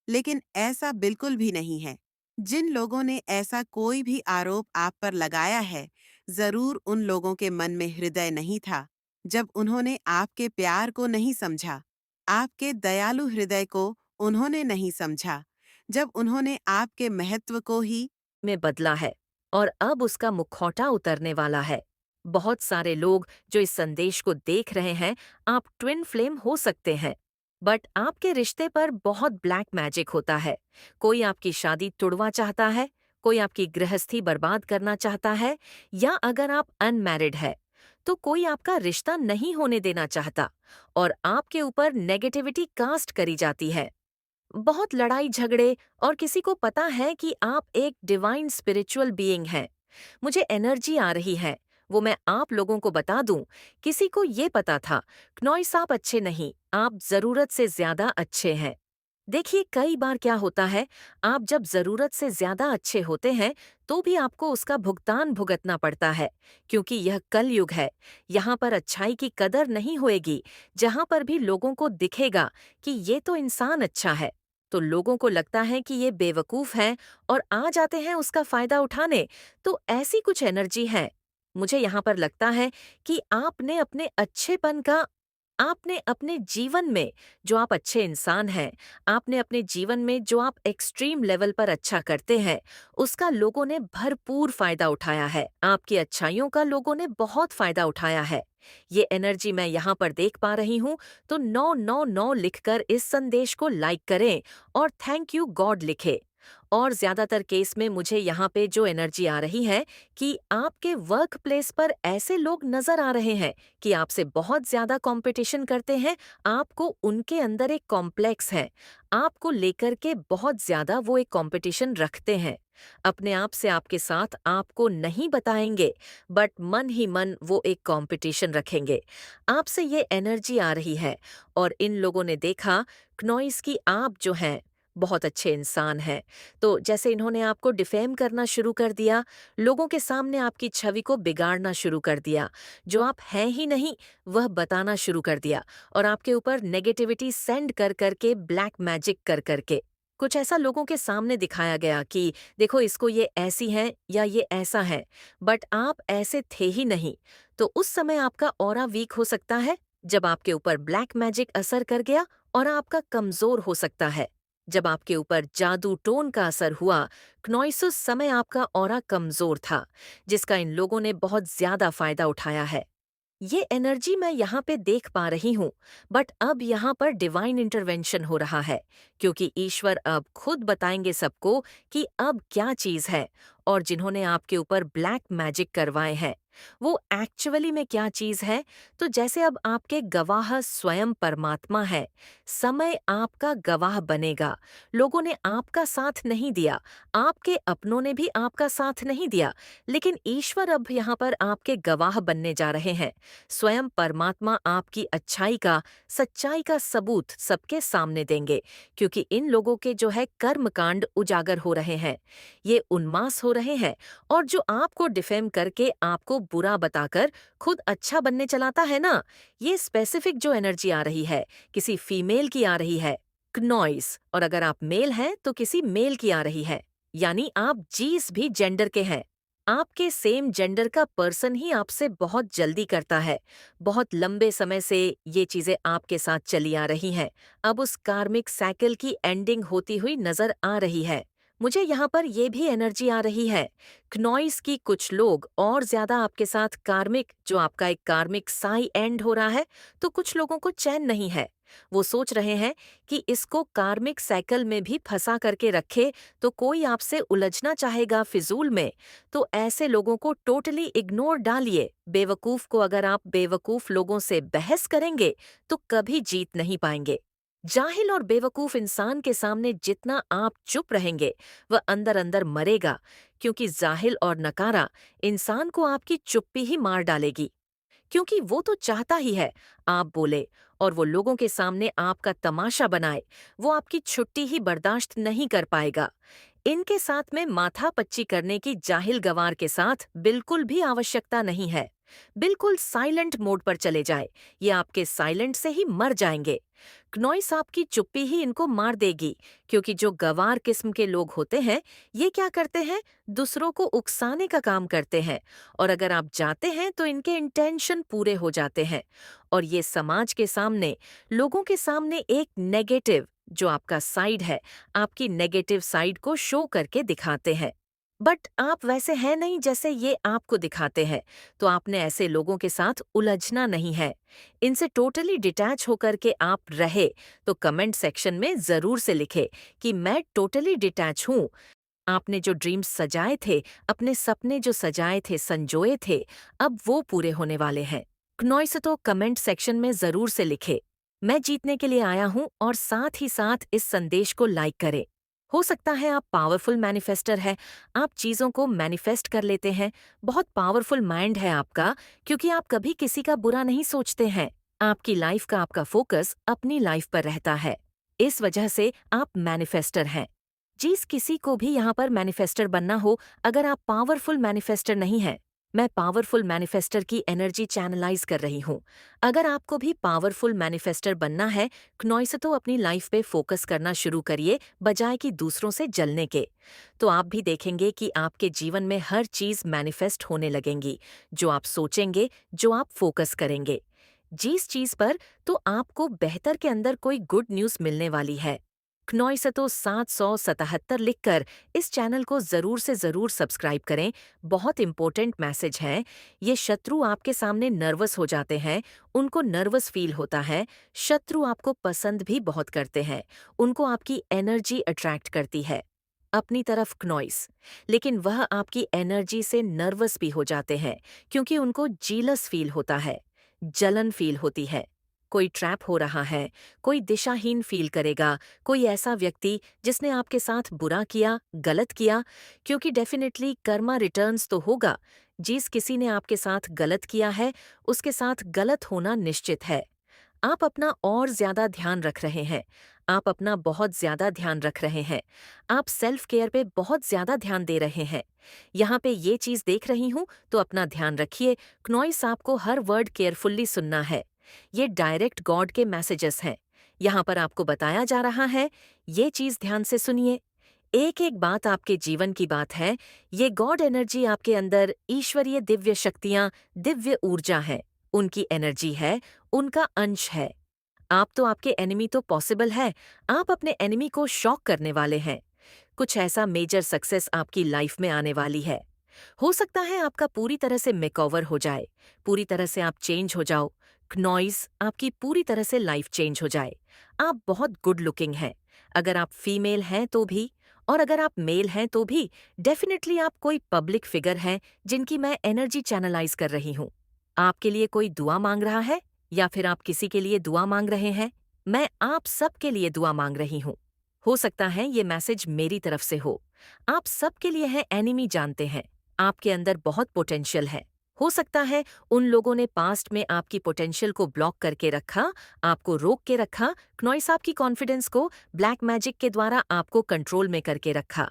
लेकिन ऐसा बिल्कुल भी नहीं है। जिन लोगों ने ऐसा कोई भी आरोप आप पर लगाया है, जरूर उन लोगों के मन में हृदय नहीं था, जब उन्होंने आपके प्यार को नहीं समझा, आपके दयालु हृदय को उन्होंने नहीं समझा, जब उन्होंने आपके महत्व को ही में बदला है और अब उसका मुखौटा उतरने वाला है। बहुत सारे लोग जो इस संदेश को देख रहे हैं, आप ट्विन फ्लेम हो सकते हैं, बट आपके रिश्ते पर बहुत ब्लैक मैजिक होता है। कोई आपकी शादी तुड़वा चाहता है, कोई आपकी गृहस्थी बर्बाद करना चाहता है, या अगर आप अनमैरिड है तो कोई आपका रिश्ता नहीं होने देना चाहता और आपके ऊपर नेगेटिविटी कास्ट करी जाती है। बहुत लड़ाई झगड़े और किसी को पता है कि आप एक डिवाइन स्पिरिचुअल बीइंग हैं। मुझे एनर्जी आ रही है, वो मैं आप लोगों को बता दूं। किसी को ये पता था, क्नॉइस आप अच्छे नहीं, आप जरूरत से ज्यादा अच्छे हैं। देखिए, कई बार क्या होता है, आप जब जरूरत से ज्यादा अच्छे होते हैं तो भी आपको उसका भुगतान भुगतना पड़ता है, क्योंकि यह कलयुग है। यहाँ पर अच्छाई की कदर नहीं होएगी। जहाँ पर भी लोगों को दिखेगा कि ये तो इंसान अच्छा है, तो लोगों को लगता है कि ये बेवकूफ है और आ जाते हैं उसका फायदा उठाने। तो ऐसी कुछ एनर्जी है। मुझे यहाँ पर लगता है कि आपने अपने जीवन में जो आप अच्छे इंसान हैं, आपने अपने जीवन में जो आप एक्सट्रीम लेवल पर अच्छा करते हैं, उसका लोगों ने भरपूर फायदा उठाया है। आपकी अच्छाइयों का लोगों ने बहुत फायदा उठाया है। ये एनर्जी मैं यहाँ पर देख पा रही हूँ, तो 999 लिखकर इस संदेश को लाइक करें और थैंक यू गॉड लिखें। और ज्यादातर केस में मुझे यहाँ पे जो एनर्जी आ रही है कि आपके वर्क प्लेस पर ऐसे लोग नजर आ रहे हैं कि आपसे बहुत ज्यादा कंपटीशन करते हैं। आपको उनके अंदर एक कॉम्प्लेक्स है, आपको लेकर के बहुत ज्यादा वो एक कंपटीशन रखते हैं। अपने आप से आपके साथ आपको नहीं बताएंगे, बट मन ही मन वो एक कंपटीशन रखेंगे। आपसे ये एनर्जी आ रही है। और इन लोगों ने देखा क्नॉइस की आप जो हैं बहुत अच्छे इंसान हैं, तो जैसे इन्होंने आपको डिफेम करना शुरू कर दिया, लोगों के सामने आपकी छवि को बिगाड़ना शुरू कर दिया, जो आप हैं ही नहीं वह बताना शुरू कर दिया, और आपके ऊपर नेगेटिविटी सेंड कर करके, ब्लैक मैजिक कर करके कुछ ऐसा लोगों के सामने दिखाया गया कि देखो इसको ये ऐसी है या ये ऐसा है, बट आप ऐसे थे ही नहीं। तो उस समय आपका ऑरा वीक हो सकता है जब आपके ऊपर ब्लैक मैजिक असर कर गया, और आपका कमजोर हो सकता है जब आपके ऊपर जादू टोन का असर हुआ। क्नॉइस उस समय आपका ऑरा कमजोर था, जिसका इन लोगों ने बहुत ज्यादा फायदा उठाया है। ये एनर्जी मैं यहाँ पे देख पा रही हूँ, बट अब यहाँ पर डिवाइन इंटरवेंशन हो रहा है, क्योंकि ईश्वर अब खुद बताएंगे सबको कि अब क्या चीज है, और जिन्होंने आपके ऊपर ब्लैक मैजिक करवाए हैं वो एक्चुअली में क्या चीज है। तो जैसे अब आपके गवाह स्वयं परमात्मा है, समय आपका गवाह बनेगा। लोगों ने आपका साथ नहीं दिया, आपके अपनों ने भी आपका साथ नहीं दिया, लेकिन ईश्वर अब यहाँ पर आपके गवाह बनने जा रहे हैं। स्वयं परमात्मा आपकी अच्छाई का, सच्चाई का सबूत सबके सामने देंगे, क्योंकि इन लोगों के जो है कर्मकांड उजागर हो रहे हैं, ये उन्मास हो रहे हैं। और जो आपको डिफेम करके, आपको बुरा बताकर खुद अच्छा बनने चलाता है ना, ये स्पेसिफिक जो एनर्जी आ रही है किसी फीमेल की आ रही है, क्नॉइस। और अगर आप मेल हैं तो किसी मेल की आ रही है, यानी आप जीस भी जेंडर के हैं। आपके सेम जेंडर का पर्सन ही आपसे बहुत जल्दी करता है। बहुत लंबे समय से ये चीजें आपके साथ चली आ रही हैं। अब उस कार्मिक साइकिल की एंडिंग होती हुई नजर आ रही है। मुझे यहाँ पर ये भी एनर्जी आ रही है, क्नॉइस की कुछ लोग और ज्यादा आपके साथ कार्मिक, जो आपका एक कार्मिक साई एंड हो रहा है, तो कुछ लोगों को चैन नहीं है। वो सोच रहे हैं कि इसको कार्मिक साइकिल में भी फंसा करके रखे तो कोई आपसे उलझना चाहेगा फिजूल में। तो ऐसे लोगों को टोटली इग्नोर डालिए। बेवकूफ को अगर आप बेवकूफ लोगों से बहस करेंगे तो कभी जीत नहीं पाएंगे। जाहिल और बेवकूफ इंसान के सामने जितना आप चुप रहेंगे, वह अंदर अंदर मरेगा, क्योंकि जाहिल और नकारा इंसान को आपकी चुप्पी ही मार डालेगी। क्योंकि वो तो चाहता ही है आप बोले और वो लोगों के सामने आपका तमाशा बनाए। वो आपकी छुट्टी ही बर्दाश्त नहीं कर पाएगा। इनके साथ में माथापच्ची करने की जाहिल गवार के साथ बिल्कुल भी आवश्यकता नहीं है। बिल्कुल साइलेंट मोड पर चले जाए, ये आपके साइलेंट से ही मर जाएंगे। क्नॉइस आपकी चुप्पी ही इनको मार देगी, क्योंकि जो गवार किस्म के लोग होते हैं, ये क्या करते हैं, दूसरों को उकसाने का काम करते हैं। और अगर आप जाते हैं तो इनके इंटेंशन पूरे हो जाते हैं, और ये समाज के सामने, लोगों के सामने एक नेगेटिव, जो आपका साइड है, आपकी नेगेटिव साइड को शो करके दिखाते हैं। बट आप वैसे हैं नहीं जैसे ये आपको दिखाते हैं, तो आपने ऐसे लोगों के साथ उलझना नहीं है। इनसे टोटली डिटैच होकर के आप रहे, तो कमेंट सेक्शन में जरूर से लिखे कि मैं टोटली डिटैच हूँ। आपने जो ड्रीम्स सजाए थे, अपने सपने जो सजाए थे, संजोए थे, अब वो पूरे होने वाले हैं। क्नॉइस तो कमेंट सेक्शन में जरूर से लिखे, मैं जीतने के लिए आया हूँ, और साथ ही साथ इस संदेश को लाइक करें। हो सकता है आप पावरफुल मैनिफेस्टर है, आप चीजों को मैनिफेस्ट कर लेते हैं, बहुत पावरफुल माइंड है आपका, क्योंकि आप कभी किसी का बुरा नहीं सोचते हैं। आपकी लाइफ का आपका फोकस अपनी लाइफ पर रहता है। इस वजह से आप मैनिफेस्टर हैं। जिस किसी को भी यहाँ पर मैनिफेस्टर बनना हो, अगर आप पावरफुल मैनिफेस्टर नहीं हैं, मैं पावरफुल मैनिफेस्टर की एनर्जी चैनलाइज कर रही हूँ। अगर आपको भी पावरफुल मैनिफेस्टर बनना है, क्नॉइसतो अपनी लाइफ पे फोकस करना शुरू करिए बजाय कि दूसरों से जलने के। तो आप भी देखेंगे कि आपके जीवन में हर चीज मैनिफेस्ट होने लगेंगी, जो आप सोचेंगे, जो आप फोकस करेंगे जिस चीज पर, तो आपको बेहतर के अंदर कोई गुड न्यूज मिलने वाली है। क्नॉइसतो 777 लिखकर इस चैनल को जरूर से जरूर सब्सक्राइब करें। बहुत इंपॉर्टेंट मैसेज है। ये शत्रु आपके सामने नर्वस हो जाते हैं, उनको नर्वस फील होता है। शत्रु आपको पसंद भी बहुत करते हैं, उनको आपकी एनर्जी अट्रैक्ट करती है अपनी तरफ क्नॉइस। लेकिन वह आपकी एनर्जी से नर्वस भी हो जाते हैं क्योंकि उनको जीलस फील होता है, जलन फील होती है। कोई ट्रैप हो रहा है, कोई दिशाहीन फील करेगा, कोई ऐसा व्यक्ति जिसने आपके साथ बुरा किया, गलत किया, क्योंकि डेफिनेटली कर्मा रिटर्न्स तो होगा। जिस किसी ने आपके साथ गलत किया है, उसके साथ गलत होना निश्चित है। आप अपना और ज्यादा ध्यान रख रहे हैं, आप अपना बहुत ज्यादा ध्यान रख रहे हैं, आप सेल्फ केयर पे बहुत ज्यादा ध्यान दे रहे हैं। यहाँ पे ये चीज देख रही हूँ तो अपना ध्यान रखिए। क्नॉइस आपको हर वर्ड केयरफुल्ली सुनना है। ये डायरेक्ट गॉड के मैसेजेस हैं। यहाँ पर आपको बताया जा रहा है, ये चीज ध्यान से सुनिए। एक एक बात आपके जीवन की बात है। ये गॉड एनर्जी आपके अंदर ईश्वरीय दिव्य शक्तियां, दिव्य ऊर्जा है, उनकी एनर्जी है, उनका अंश है। आप तो आपके एनिमी तो पॉसिबल है, आप अपने एनिमी को शॉक करने वाले हैं। कुछ ऐसा मेजर सक्सेस आपकी लाइफ में आने वाली है। हो सकता है आपका पूरी तरह से मेकओवर हो जाए, पूरी तरह से आप चेंज हो जाओ। नॉइज आपकी पूरी तरह से लाइफ चेंज हो जाए। आप बहुत गुड लुकिंग हैं, अगर आप फीमेल हैं तो भी, और अगर आप मेल हैं तो भी। डेफिनेटली आप कोई पब्लिक फिगर हैं जिनकी मैं एनर्जी चैनलाइज कर रही हूँ। आपके लिए कोई दुआ मांग रहा है, या फिर आप किसी के लिए दुआ मांग रहे हैं। मैं आप सबके लिए दुआ मांग रही हूँ। हो सकता है ये मैसेज मेरी तरफ से हो। आप सबके लिए है एनिमी जानते हैं, आपके अंदर बहुत पोटेंशियल है। हो सकता है उन लोगों ने पास्ट में आपकी पोटेंशियल को ब्लॉक करके रखा, आपको रोक के रखा। क्नॉइस आपकी कॉन्फिडेंस को ब्लैक मैजिक के द्वारा आपको कंट्रोल में करके रखा।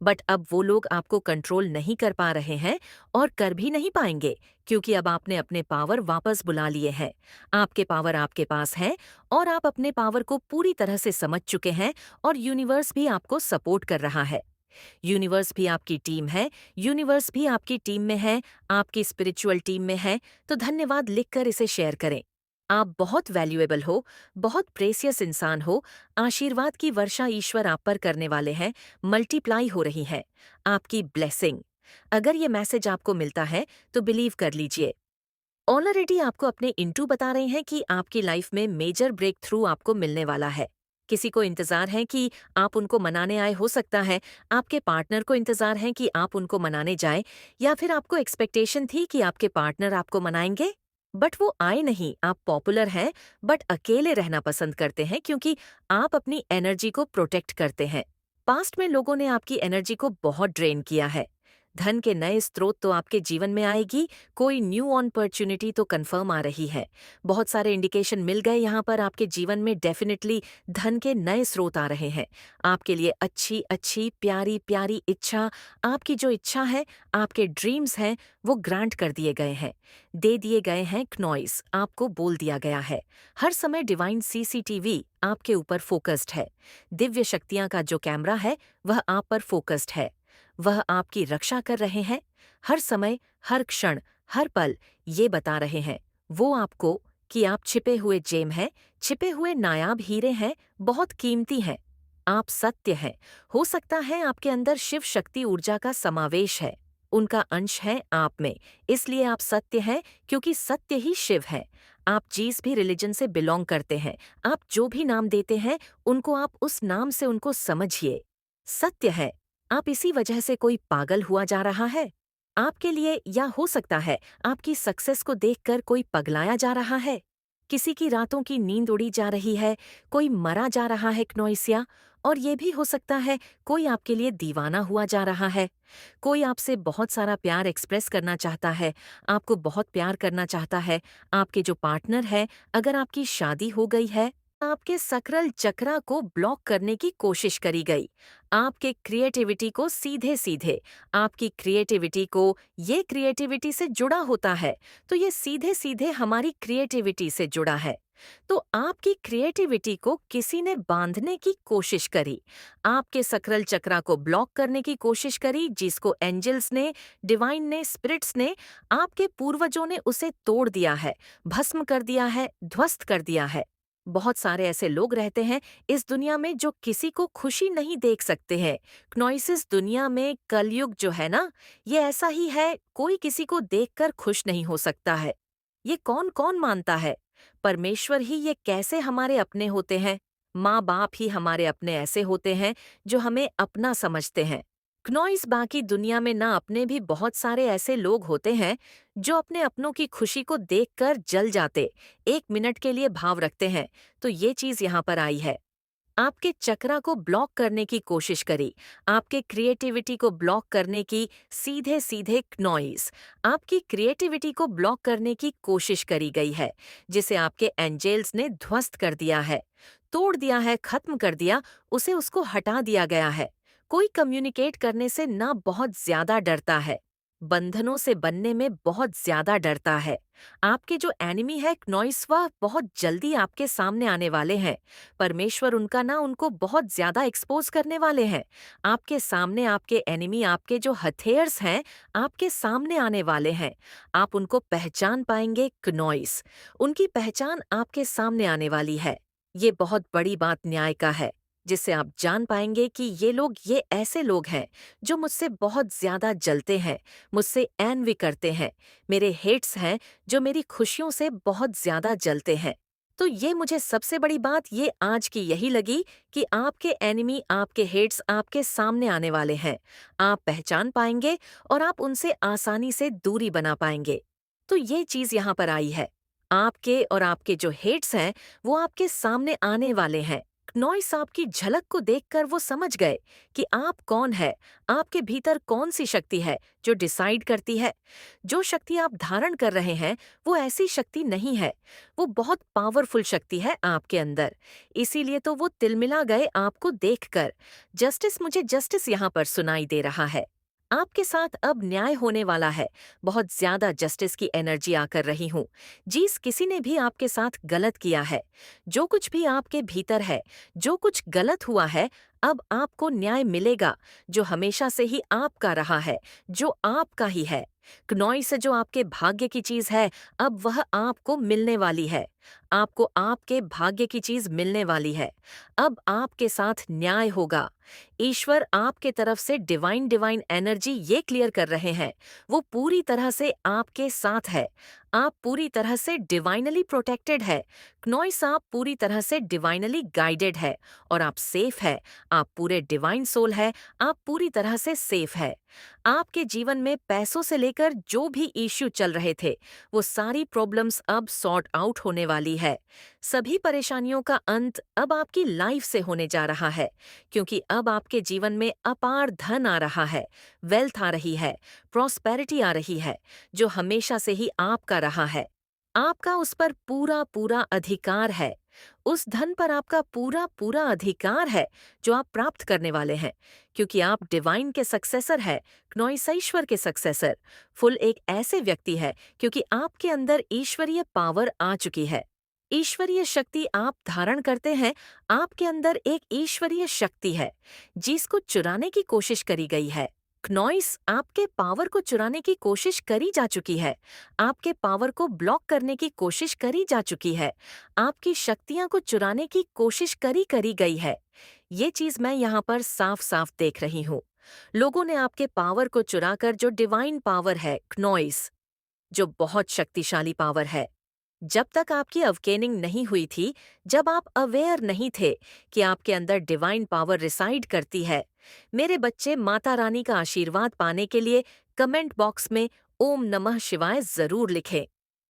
बट अब वो लोग आपको कंट्रोल नहीं कर पा रहे हैं और कर भी नहीं पाएंगे, क्योंकि अब आपने अपने पावर वापस बुला लिए हैं। आपके पावर आपके पास हैं और आप अपने पावर को पूरी तरह से समझ चुके हैं, और यूनिवर्स भी आपको सपोर्ट कर रहा है। यूनिवर्स भी आपकी टीम है, यूनिवर्स भी आपकी टीम में है, आपकी स्पिरिचुअल टीम में है। तो धन्यवाद लिखकर इसे शेयर करें। आप बहुत वैल्यूएबल हो, बहुत प्रेसियस इंसान हो। आशीर्वाद की वर्षा ईश्वर आप पर करने वाले हैं, मल्टीप्लाई हो रही है आपकी ब्लेसिंग। अगर ये मैसेज आपको मिलता है तो बिलीव कर लीजिए। ऑलरेडी आपको अपने इंटू बता रहे हैं कि आपकी लाइफ में मेजर ब्रेक थ्रू आपको मिलने वाला है। किसी को इंतजार है कि आप उनको मनाने आए, हो सकता है आपके पार्टनर को इंतजार है कि आप उनको मनाने जाएं, या फिर आपको एक्सपेक्टेशन थी कि आपके पार्टनर आपको मनाएंगे, बट वो आए नहीं। आप पॉपुलर हैं बट अकेले रहना पसंद करते हैं, क्योंकि आप अपनी एनर्जी को प्रोटेक्ट करते हैं। पास्ट में लोगों ने आपकी एनर्जी को बहुत ड्रेन किया है। धन के नए स्रोत तो आपके जीवन में आएगी, कोई न्यू अपॉर्चुनिटी तो कंफर्म आ रही है। बहुत सारे इंडिकेशन मिल गए यहाँ पर, आपके जीवन में डेफिनेटली धन के नए स्रोत आ रहे हैं। आपके लिए अच्छी अच्छी प्यारी प्यारी इच्छा, आपकी जो इच्छा है, आपके ड्रीम्स हैं, वो ग्रांट कर दिए गए हैं, दे दिए गए हैं। क्नॉइस आपको बोल दिया गया है, हर समय डिवाइन सीसीटीवी आपके ऊपर फोकस्ड है। दिव्य शक्तियां का जो कैमरा है वह आप पर फोकस्ड है। वह आपकी रक्षा कर रहे हैं, हर समय, हर क्षण, हर पल ये बता रहे हैं वो आपको कि आप छिपे हुए जेम हैं, छिपे हुए नायाब हीरे हैं, बहुत कीमती हैं। आप सत्य हैं। हो सकता है आपके अंदर शिव शक्ति ऊर्जा का समावेश है, उनका अंश है आप में, इसलिए आप सत्य हैं, क्योंकि सत्य ही शिव है। आप जिस भी रिलीजन से बिलोंग करते हैं, आप जो भी नाम देते हैं उनको, आप उस नाम से उनको समझिए। सत्य है। आप इसी वजह से कोई पागल हुआ जा रहा है आपके लिए, या हो सकता है आपकी सक्सेस को देखकर कोई पगलाया जा रहा है। किसी की रातों की नींद उड़ी जा रही है, कोई मरा जा रहा है क्नोइसिया। और ये भी हो सकता है कोई आपके लिए दीवाना हुआ जा रहा है। कोई आपसे बहुत सारा प्यार एक्सप्रेस करना चाहता है, आपको बहुत प्यार करना चाहता है। आपके जो पार्टनर है, अगर आपकी शादी हो गई है, आपके सकरल चक्रा को ब्लॉक करने की कोशिश करी गई। आपके क्रिएटिविटी को सीधे सीधे, आपकी क्रिएटिविटी को, ये क्रिएटिविटी से जुड़ा होता है, तो ये सीधे सीधे हमारी क्रिएटिविटी से जुड़ा है। तो आपकी क्रिएटिविटी को किसी ने बांधने की कोशिश करी, आपके सकरल चक्रा को ब्लॉक करने की कोशिश करी, जिसको एंजल्स ने, डिवाइन ने, स्पिरिट्स ने, आपके पूर्वजों ने उसे तोड़ दिया है, भस्म कर दिया है, ध्वस्त कर दिया है। बहुत सारे ऐसे लोग रहते हैं इस दुनिया में जो किसी को खुशी नहीं देख सकते हैं। क्नोइसिस दुनिया में कलयुग जो है ना, ये ऐसा ही है, कोई किसी को देखकर खुश नहीं हो सकता है। ये कौन कौन मानता है? परमेश्वर ही ये कैसे हमारे अपने होते हैं? माँ बाप ही हमारे अपने ऐसे होते हैं जो हमें अपना समझते हैं। क्नोइस बाकी दुनिया में ना अपने भी बहुत सारे ऐसे लोग होते हैं जो अपने अपनों की खुशी को देखकर जल जाते, 1 मिनट के लिए भाव रखते हैं। तो ये चीज यहाँ पर आई है। आपके चक्रा को ब्लॉक करने की कोशिश करी, आपके क्रिएटिविटी को ब्लॉक करने की, सीधे सीधे नॉइस, आपकी क्रिएटिविटी को ब्लॉक करने की कोशिश करी गई है, जिसे आपके एंजेल्स ने ध्वस्त कर दिया है, तोड़ दिया है, खत्म कर दिया, उसे उसको हटा दिया गया है। कोई कम्युनिकेट करने से ना बहुत ज्यादा डरता है, बंधनों से बनने में बहुत ज्यादा डरता है। आपके जो एनिमी है नॉइस, वह बहुत जल्दी आपके सामने आने वाले हैं। परमेश्वर उनका ना उनको बहुत ज्यादा एक्सपोज करने वाले हैं। आपके सामने आपके एनिमी, आपके जो हथेयर्स हैं, आपके सामने आने वाले हैं। आप उनको पहचान पाएंगे क्नॉइस, उनकी पहचान आपके सामने आने वाली है। ये बहुत बड़ी बात न्याय का है, जिससे आप जान पाएंगे कि ये ऐसे लोग हैं जो मुझसे बहुत ज्यादा जलते हैं, मुझसे एनवी करते हैं, मेरे हेट्स हैं जो मेरी खुशियों से बहुत ज्यादा जलते हैं। तो ये मुझे सबसे बड़ी बात ये आज की यही लगी कि आपके एनिमी, आपके हेट्स आपके सामने आने वाले हैं। आप पहचान पाएंगे और आप उनसे आसानी से दूरी बना पाएंगे। तो ये चीज यहाँ पर आई है। आपके और आपके जो हेट्स हैं वो आपके सामने आने वाले हैं। नॉइस आपकी झलक को देखकर वो समझ गए कि आप कौन है, आपके भीतर कौन सी शक्ति है जो डिसाइड करती है। जो शक्ति आप धारण कर रहे हैं वो ऐसी शक्ति नहीं है, वो बहुत पावरफुल शक्ति है आपके अंदर। इसीलिए तो वो तिलमिला गए आपको देखकर। जस्टिस, मुझे जस्टिस यहाँ पर सुनाई दे रहा है। आपके साथ अब न्याय होने वाला है। बहुत ज्यादा जस्टिस की एनर्जी आकर रही हूँ। जिस किसी ने भी आपके साथ गलत किया है, जो कुछ भी आपके भीतर है, जो कुछ गलत हुआ है, अब आपको न्याय मिलेगा, जो हमेशा से ही आपका रहा है, जो आपका ही है। क्नॉई से जो आपके भाग्य की चीज है, अब वह आपको मिलने वाली है। आपको आपके भाग्य की चीज मिलने वाली है। अब आपके साथ न्याय होगा। ईश्वर आपके तरफ से डिवाइन डिवाइन एनर्जी ये क्लियर कर रहे हैं, वो पूरी तरह से आपके साथ है। आप पूरी तरह से डिवाइनली प्रोटेक्टेड है। क्नॉइस, आप पूरी तरह से डिवाइनली गाइडेड है और आप सेफ है। आप पूरे डिवाइन सोल है, आप पूरी तरह से सेफ है। आपके जीवन में पैसों से लेकर जो भी इश्यू चल रहे थे, वो सारी प्रॉब्लम्स अब सॉर्ट आउट होने वाली है। सभी परेशानियों का अंत अब आपकी लाइफ से होने जा रहा है, क्योंकि अब आपके जीवन में अपार धन आ रहा है, वेल्थ आ रही है, प्रॉस्पेरिटी आ रही है, जो हमेशा से ही आपका रहा है। आपका उस पर पूरा पूरा अधिकार है। उस धन पर आपका पूरा पूरा अधिकार है जो आप प्राप्त करने वाले हैं, क्योंकि आप डिवाइन के सक्सेसर है, क्नोइस ईश्वर के सक्सेसर। फुल एक ऐसे व्यक्ति है क्योंकि आपके अंदर ईश्वरीय पावर आ चुकी है। ईश्वरीय शक्ति आप धारण करते हैं। आपके अंदर एक ईश्वरीय शक्ति है जिसको चुराने की कोशिश करी गई है। क्नॉइस, आपके पावर को चुराने की कोशिश करी जा चुकी है। आपके पावर को ब्लॉक करने की कोशिश करी जा चुकी है। आपकी शक्तियां को चुराने की कोशिश करी गई है। ये चीज मैं यहाँ पर साफ साफ देख रही हूँ। लोगों ने आपके पावर को चुराकर, जो डिवाइन पावर है क्नॉइस, जो बहुत शक्तिशाली पावर है, जब तक आपकी अवकेनिंग नहीं हुई थी, जब आप अवेयर नहीं थे कि आपके अंदर डिवाइन पावर रिसाइड करती है, मेरे बच्चे, माता रानी का आशीर्वाद पाने के लिए कमेंट बॉक्स में ओम नमः शिवाय जरूर लिखें।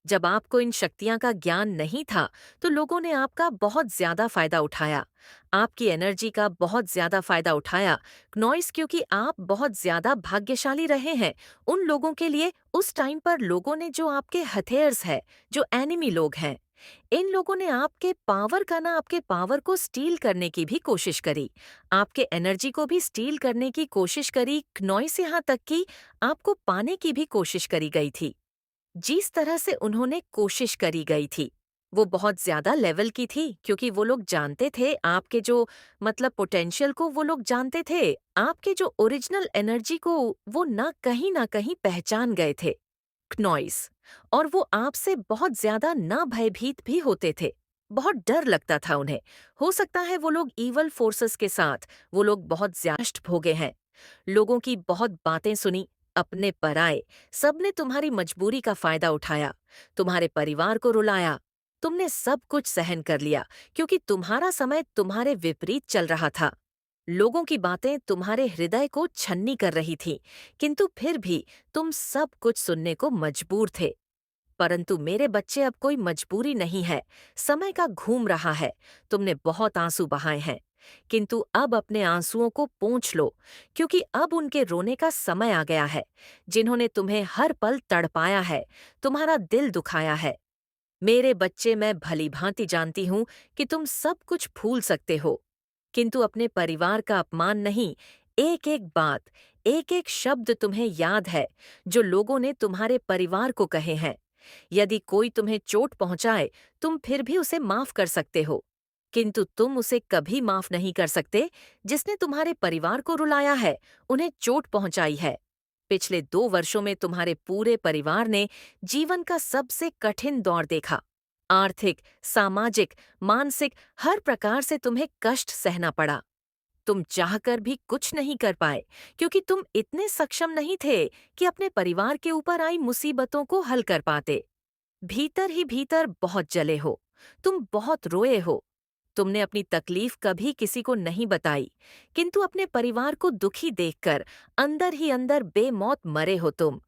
जब आपको इन शक्तियां का ज्ञान नहीं था, तो लोगों ने आपका बहुत ज्यादा फायदा उठाया, आपकी एनर्जी का बहुत ज्यादा फायदा उठाया। नॉइस, क्योंकि आप बहुत ज्यादा भाग्यशाली रहे हैं उन लोगों के लिए उस टाइम पर, लोगों ने जो आपके हथेयर्स है, जो एनिमी लोग हैं, इन लोगों ने आपके पावर को स्टील करने की भी कोशिश करी, आपके एनर्जी को भी स्टील करने की कोशिश करी, नॉइस यहाँ तक कि आपको पाने की भी कोशिश करी गई थी। जिस तरह से उन्होंने कोशिश करी गई थी, वो बहुत ज्यादा लेवल की थी, क्योंकि वो लोग जानते थे आपके जो मतलब पोटेंशियल को, वो लोग जानते थे आपके जो ओरिजिनल एनर्जी को, वो ना कहीं पहचान गए थे, नॉइस। और वो आपसे बहुत ज्यादा ना भयभीत भी होते थे। बहुत डर लगता था उन्हें। हो सकता है वो लोग ईवल फोर्सेस के साथ, वो लोग बहुत ज्यादा कष्ट भोगे हैं, लोगों की बहुत बातें सुनी, अपने पर आए, सबने तुम्हारी मजबूरी का फायदा उठाया, तुम्हारे परिवार को रुलाया, तुमने सब कुछ सहन कर लिया, क्योंकि तुम्हारा समय तुम्हारे विपरीत चल रहा था। लोगों की बातें तुम्हारे हृदय को छन्नी कर रही थीं, किंतु फिर भी तुम सब कुछ सुनने को मजबूर थे। परंतु मेरे बच्चे, अब कोई मजबूरी नहीं है, समय का घूम रहा है, तुमने बहुत आंसू बहाए हैं, किंतु अब अपने आंसुओं को पोंछ लो, क्योंकि अब उनके रोने का समय आ गया है, जिन्होंने तुम्हें हर पल तड़पाया है, तुम्हारा दिल दुखाया है। मेरे बच्चे, मैं भली भांति जानती हूं कि तुम सब कुछ भूल सकते हो, किंतु अपने परिवार का अपमान नहीं, एक एक बात, एक एक शब्द तुम्हें याद है, जो लोगों ने तुम्हारे परिवार को कहे हैं। यदि कोई तुम्हें चोट पहुंचाए, तुम फिर भी उसे माफ कर सकते हो, किंतु तुम उसे कभी माफ नहीं कर सकते जिसने तुम्हारे परिवार को रुलाया है, उन्हें चोट पहुंचाई है। पिछले 2 वर्षों में तुम्हारे पूरे परिवार ने जीवन का सबसे कठिन दौर देखा। आर्थिक, सामाजिक, मानसिक, हर प्रकार से तुम्हें कष्ट सहना पड़ा। तुम चाहकर भी कुछ नहीं कर पाए, क्योंकि तुम इतने सक्षम नहीं थे कि अपने परिवार के ऊपर आई मुसीबतों को हल कर पाते। भीतर ही भीतर बहुत जले हो, तुम बहुत रोए हो। तुमने अपनी तकलीफ कभी किसी को नहीं बताई, किंतु अपने परिवार को दुखी देखकर अंदर ही अंदर बेमौत मरे हो तुम।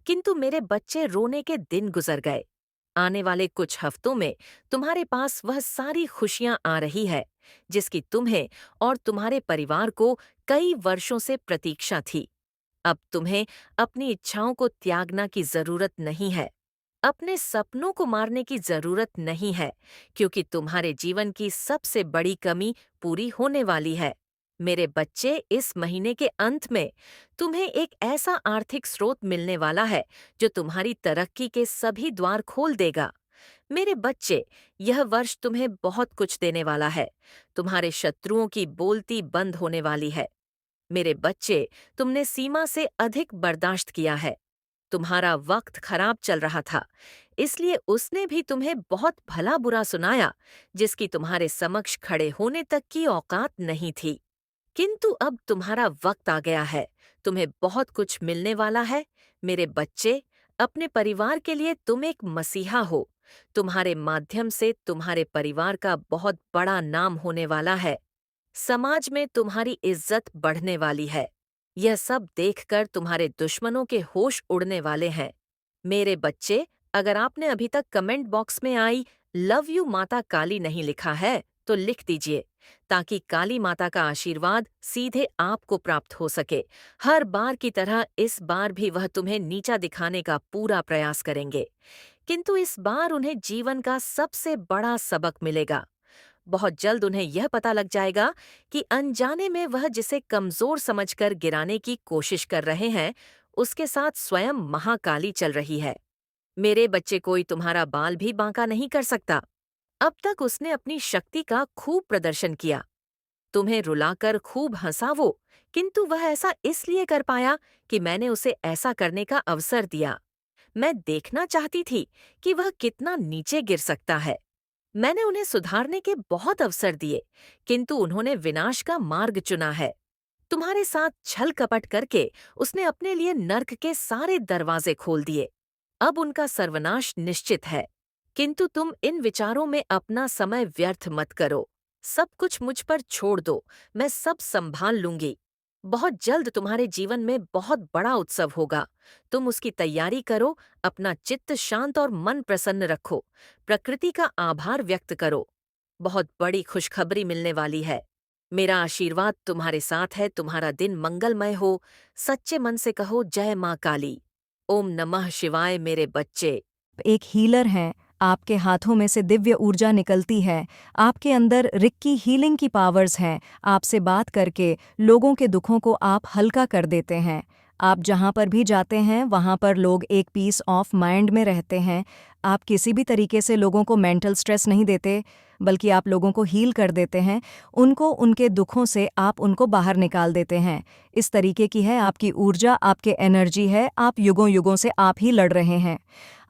किंतु मेरे बच्चे, रोने के दिन गुजर गए। आने वाले कुछ हफ्तों में तुम्हारे पास वह सारी खुशियां आ रही है, जिसकी तुम्हें और तुम्हारे परिवार को कई वर्षों से प्रतीक्षा थी। अब तुम्हें अपनी इच्छाओं को त्यागना की जरूरत नहीं है, अपने सपनों को मारने की जरूरत नहीं है, क्योंकि तुम्हारे जीवन की सबसे बड़ी कमी पूरी होने वाली है। मेरे बच्चे, इस महीने के अंत में तुम्हें एक ऐसा आर्थिक स्रोत मिलने वाला है, जो तुम्हारी तरक्की के सभी द्वार खोल देगा। मेरे बच्चे, यह वर्ष तुम्हें बहुत कुछ देने वाला है। तुम्हारे शत्रुओं की बोलती बंद होने वाली है। मेरे बच्चे, तुमने सीमा से अधिक बर्दाश्त किया है। तुम्हारा वक्त खराब चल रहा था, इसलिए उसने भी तुम्हें बहुत भला बुरा सुनाया, जिसकी तुम्हारे समक्ष खड़े होने तक की औकात नहीं थी। किंतु अब तुम्हारा वक्त आ गया है, तुम्हें बहुत कुछ मिलने वाला है। मेरे बच्चे, अपने परिवार के लिए तुम एक मसीहा हो। तुम्हारे माध्यम से तुम्हारे परिवार का बहुत बड़ा नाम होने वाला है। समाज में तुम्हारी इज्जत बढ़ने वाली है। यह सब देखकर तुम्हारे दुश्मनों के होश उड़ने वाले हैं। मेरे बच्चे, अगर आपने अभी तक कमेंट बॉक्स में आई लव यू माता काली नहीं लिखा है, तो लिख दीजिए, ताकि काली माता का आशीर्वाद सीधे आपको प्राप्त हो सके। हर बार की तरह इस बार भी वह तुम्हें नीचा दिखाने का पूरा प्रयास करेंगे, किंतु इस बार उन्हें जीवन का सबसे बड़ा सबक मिलेगा। बहुत जल्द उन्हें यह पता लग जाएगा कि अनजाने में वह जिसे कमजोर समझकर गिराने की कोशिश कर रहे हैं, उसके साथ स्वयं महाकाली चल रही है। मेरे बच्चे, कोई तुम्हारा बाल भी बांका नहीं कर सकता। अब तक उसने अपनी शक्ति का खूब प्रदर्शन किया, तुम्हें रुलाकर खूब हंसा वो, किंतु वह ऐसा इसलिए कर पाया कि मैंने उसे ऐसा करने का अवसर दिया। मैं देखना चाहती थी कि वह कितना नीचे गिर सकता है। मैंने उन्हें सुधारने के बहुत अवसर दिए, किंतु उन्होंने विनाश का मार्ग चुना है। तुम्हारे साथ छल कपट करके उसने अपने लिए नर्क के सारे दरवाजे खोल दिए। अब उनका सर्वनाश निश्चित है। किंतु तुम इन विचारों में अपना समय व्यर्थ मत करो। सब कुछ मुझ पर छोड़ दो, मैं सब संभाल लूंगी। बहुत जल्द तुम्हारे जीवन में बहुत बड़ा उत्सव होगा। तुम उसकी तैयारी करो, अपना चित्त शांत और मन प्रसन्न रखो, प्रकृति का आभार व्यक्त करो। बहुत बड़ी खुशखबरी मिलने वाली है। मेरा आशीर्वाद तुम्हारे साथ है। तुम्हारा दिन मंगलमय हो। सच्चे मन से कहो, जय माँ काली। ओम नमः शिवाय। मेरे बच्चे, एक हीलर हैं, आपके हाथों में से दिव्य ऊर्जा निकलती है, आपके अंदर रिक्की हीलिंग की पावर्स हैं, आपसे बात करके लोगों के दुखों को आप हल्का कर देते हैं। आप जहाँ पर भी जाते हैं वहाँ पर लोग एक पीस ऑफ माइंड में रहते हैं। आप किसी भी तरीके से लोगों को मेंटल स्ट्रेस नहीं देते, बल्कि आप लोगों को हील कर देते हैं, उनको उनके दुखों से आप उनको बाहर निकाल देते हैं। इस तरीके की है आपकी ऊर्जा, आपके एनर्जी है, आप युगों युगों से आप ही लड़ रहे हैं।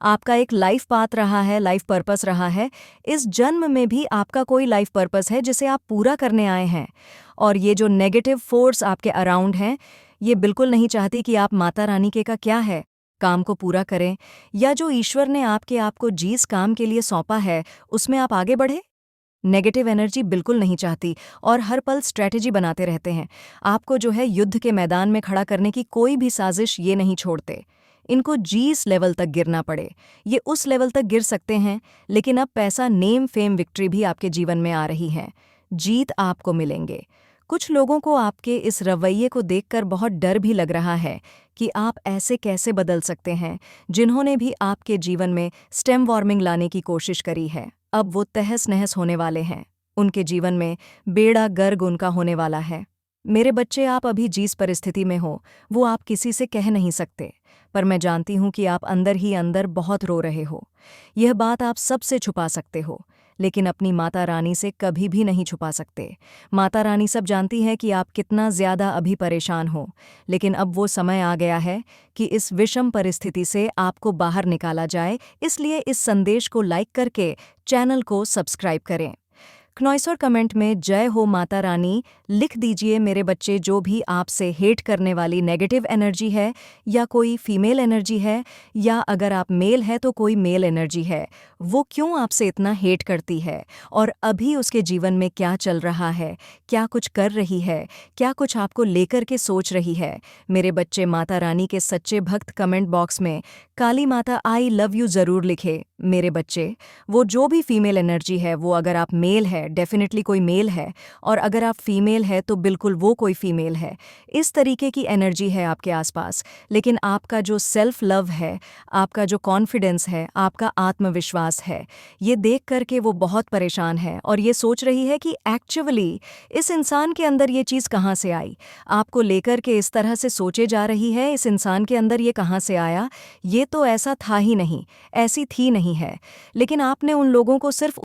आपका एक लाइफ पाथ रहा है, लाइफ पर्पस रहा है। इस जन्म में भी आपका कोई लाइफ पर्पस है जिसे आप पूरा करने आए हैं। और ये जो नेगेटिव फोर्स आपके अराउंड हैं, ये बिल्कुल नहीं चाहती कि आप माता रानी के का क्या है काम को पूरा करें, या जो ईश्वर ने आपको जिस काम के लिए सौंपा है उसमें आप आगे बढ़े। नेगेटिव एनर्जी बिल्कुल नहीं चाहती और हर पल स्ट्रैटेजी बनाते रहते हैं। आपको जो है युद्ध के मैदान में खड़ा करने की कोई भी साजिश ये नहीं छोड़ते। इनको जिस लेवल तक गिरना पड़े ये उस लेवल तक गिर सकते हैं, लेकिन अब पैसा, नेम, फेम, विक्ट्री भी आपके जीवन में आ रही है। जीत आपको मिलेंगे। कुछ लोगों को आपके इस रवैये को देखकर बहुत डर भी लग रहा है कि आप ऐसे कैसे बदल सकते हैं। जिन्होंने भी आपके जीवन में स्टेम वार्मिंग लाने की कोशिश करी है, अब वो तहस नहस होने वाले हैं। उनके जीवन में बेड़ा गर्क उनका होने वाला है। मेरे बच्चे, आप अभी जिस परिस्थिति में हो वो आप किसी से कह नहीं सकते, पर मैं जानती हूँ कि आप अंदर ही अंदर बहुत रो रहे हो। यह बात आप सबसे छुपा सकते हो, लेकिन अपनी माता रानी से कभी भी नहीं छुपा सकते। माता रानी सब जानती है कि आप कितना ज़्यादा अभी परेशान हो, लेकिन अब वो समय आ गया है कि इस विषम परिस्थिति से आपको बाहर निकाला जाए। इसलिए इस संदेश को लाइक करके चैनल को सब्सक्राइब करें। क्नॉइसर कमेंट में जय हो माता रानी लिख दीजिए मेरे बच्चे। जो भी आपसे हेट करने वाली नेगेटिव एनर्जी है, या कोई फीमेल एनर्जी है, या अगर आप मेल है तो कोई मेल एनर्जी है, वो क्यों आपसे इतना हेट करती है और अभी उसके जीवन में क्या चल रहा है, क्या कुछ कर रही है, क्या कुछ आपको लेकर के सोच रही है। मेरे बच्चे, माता रानी के सच्चे भक्त कमेंट बॉक्स में काली माता आई लव यू ज़रूर लिखे। मेरे बच्चे, वो जो भी फीमेल एनर्जी है, वो अगर आप मेल है डेफिनेटली कोई मेल है, और अगर आप फीमेल है तो बिल्कुल वो कोई फीमेल है। इस तरीके की एनर्जी है आपके आसपास। लेकिन आपका जो सेल्फ लव है, आपका जो कॉन्फिडेंस है, आपका आत्मविश्वास है, ये देख करके वो बहुत परेशान है और ये सोच रही है कि एक्चुअली इस इंसान के अंदर ये चीज़ कहाँ से आई। आपको लेकर के इस तरह से सोचे जा रही है, इस इंसान के अंदर ये कहाँ से आया, ये तो ऐसा था ही नहीं, ऐसी थी नहीं है। लेकिन आपने उन लोगों को सिर्फ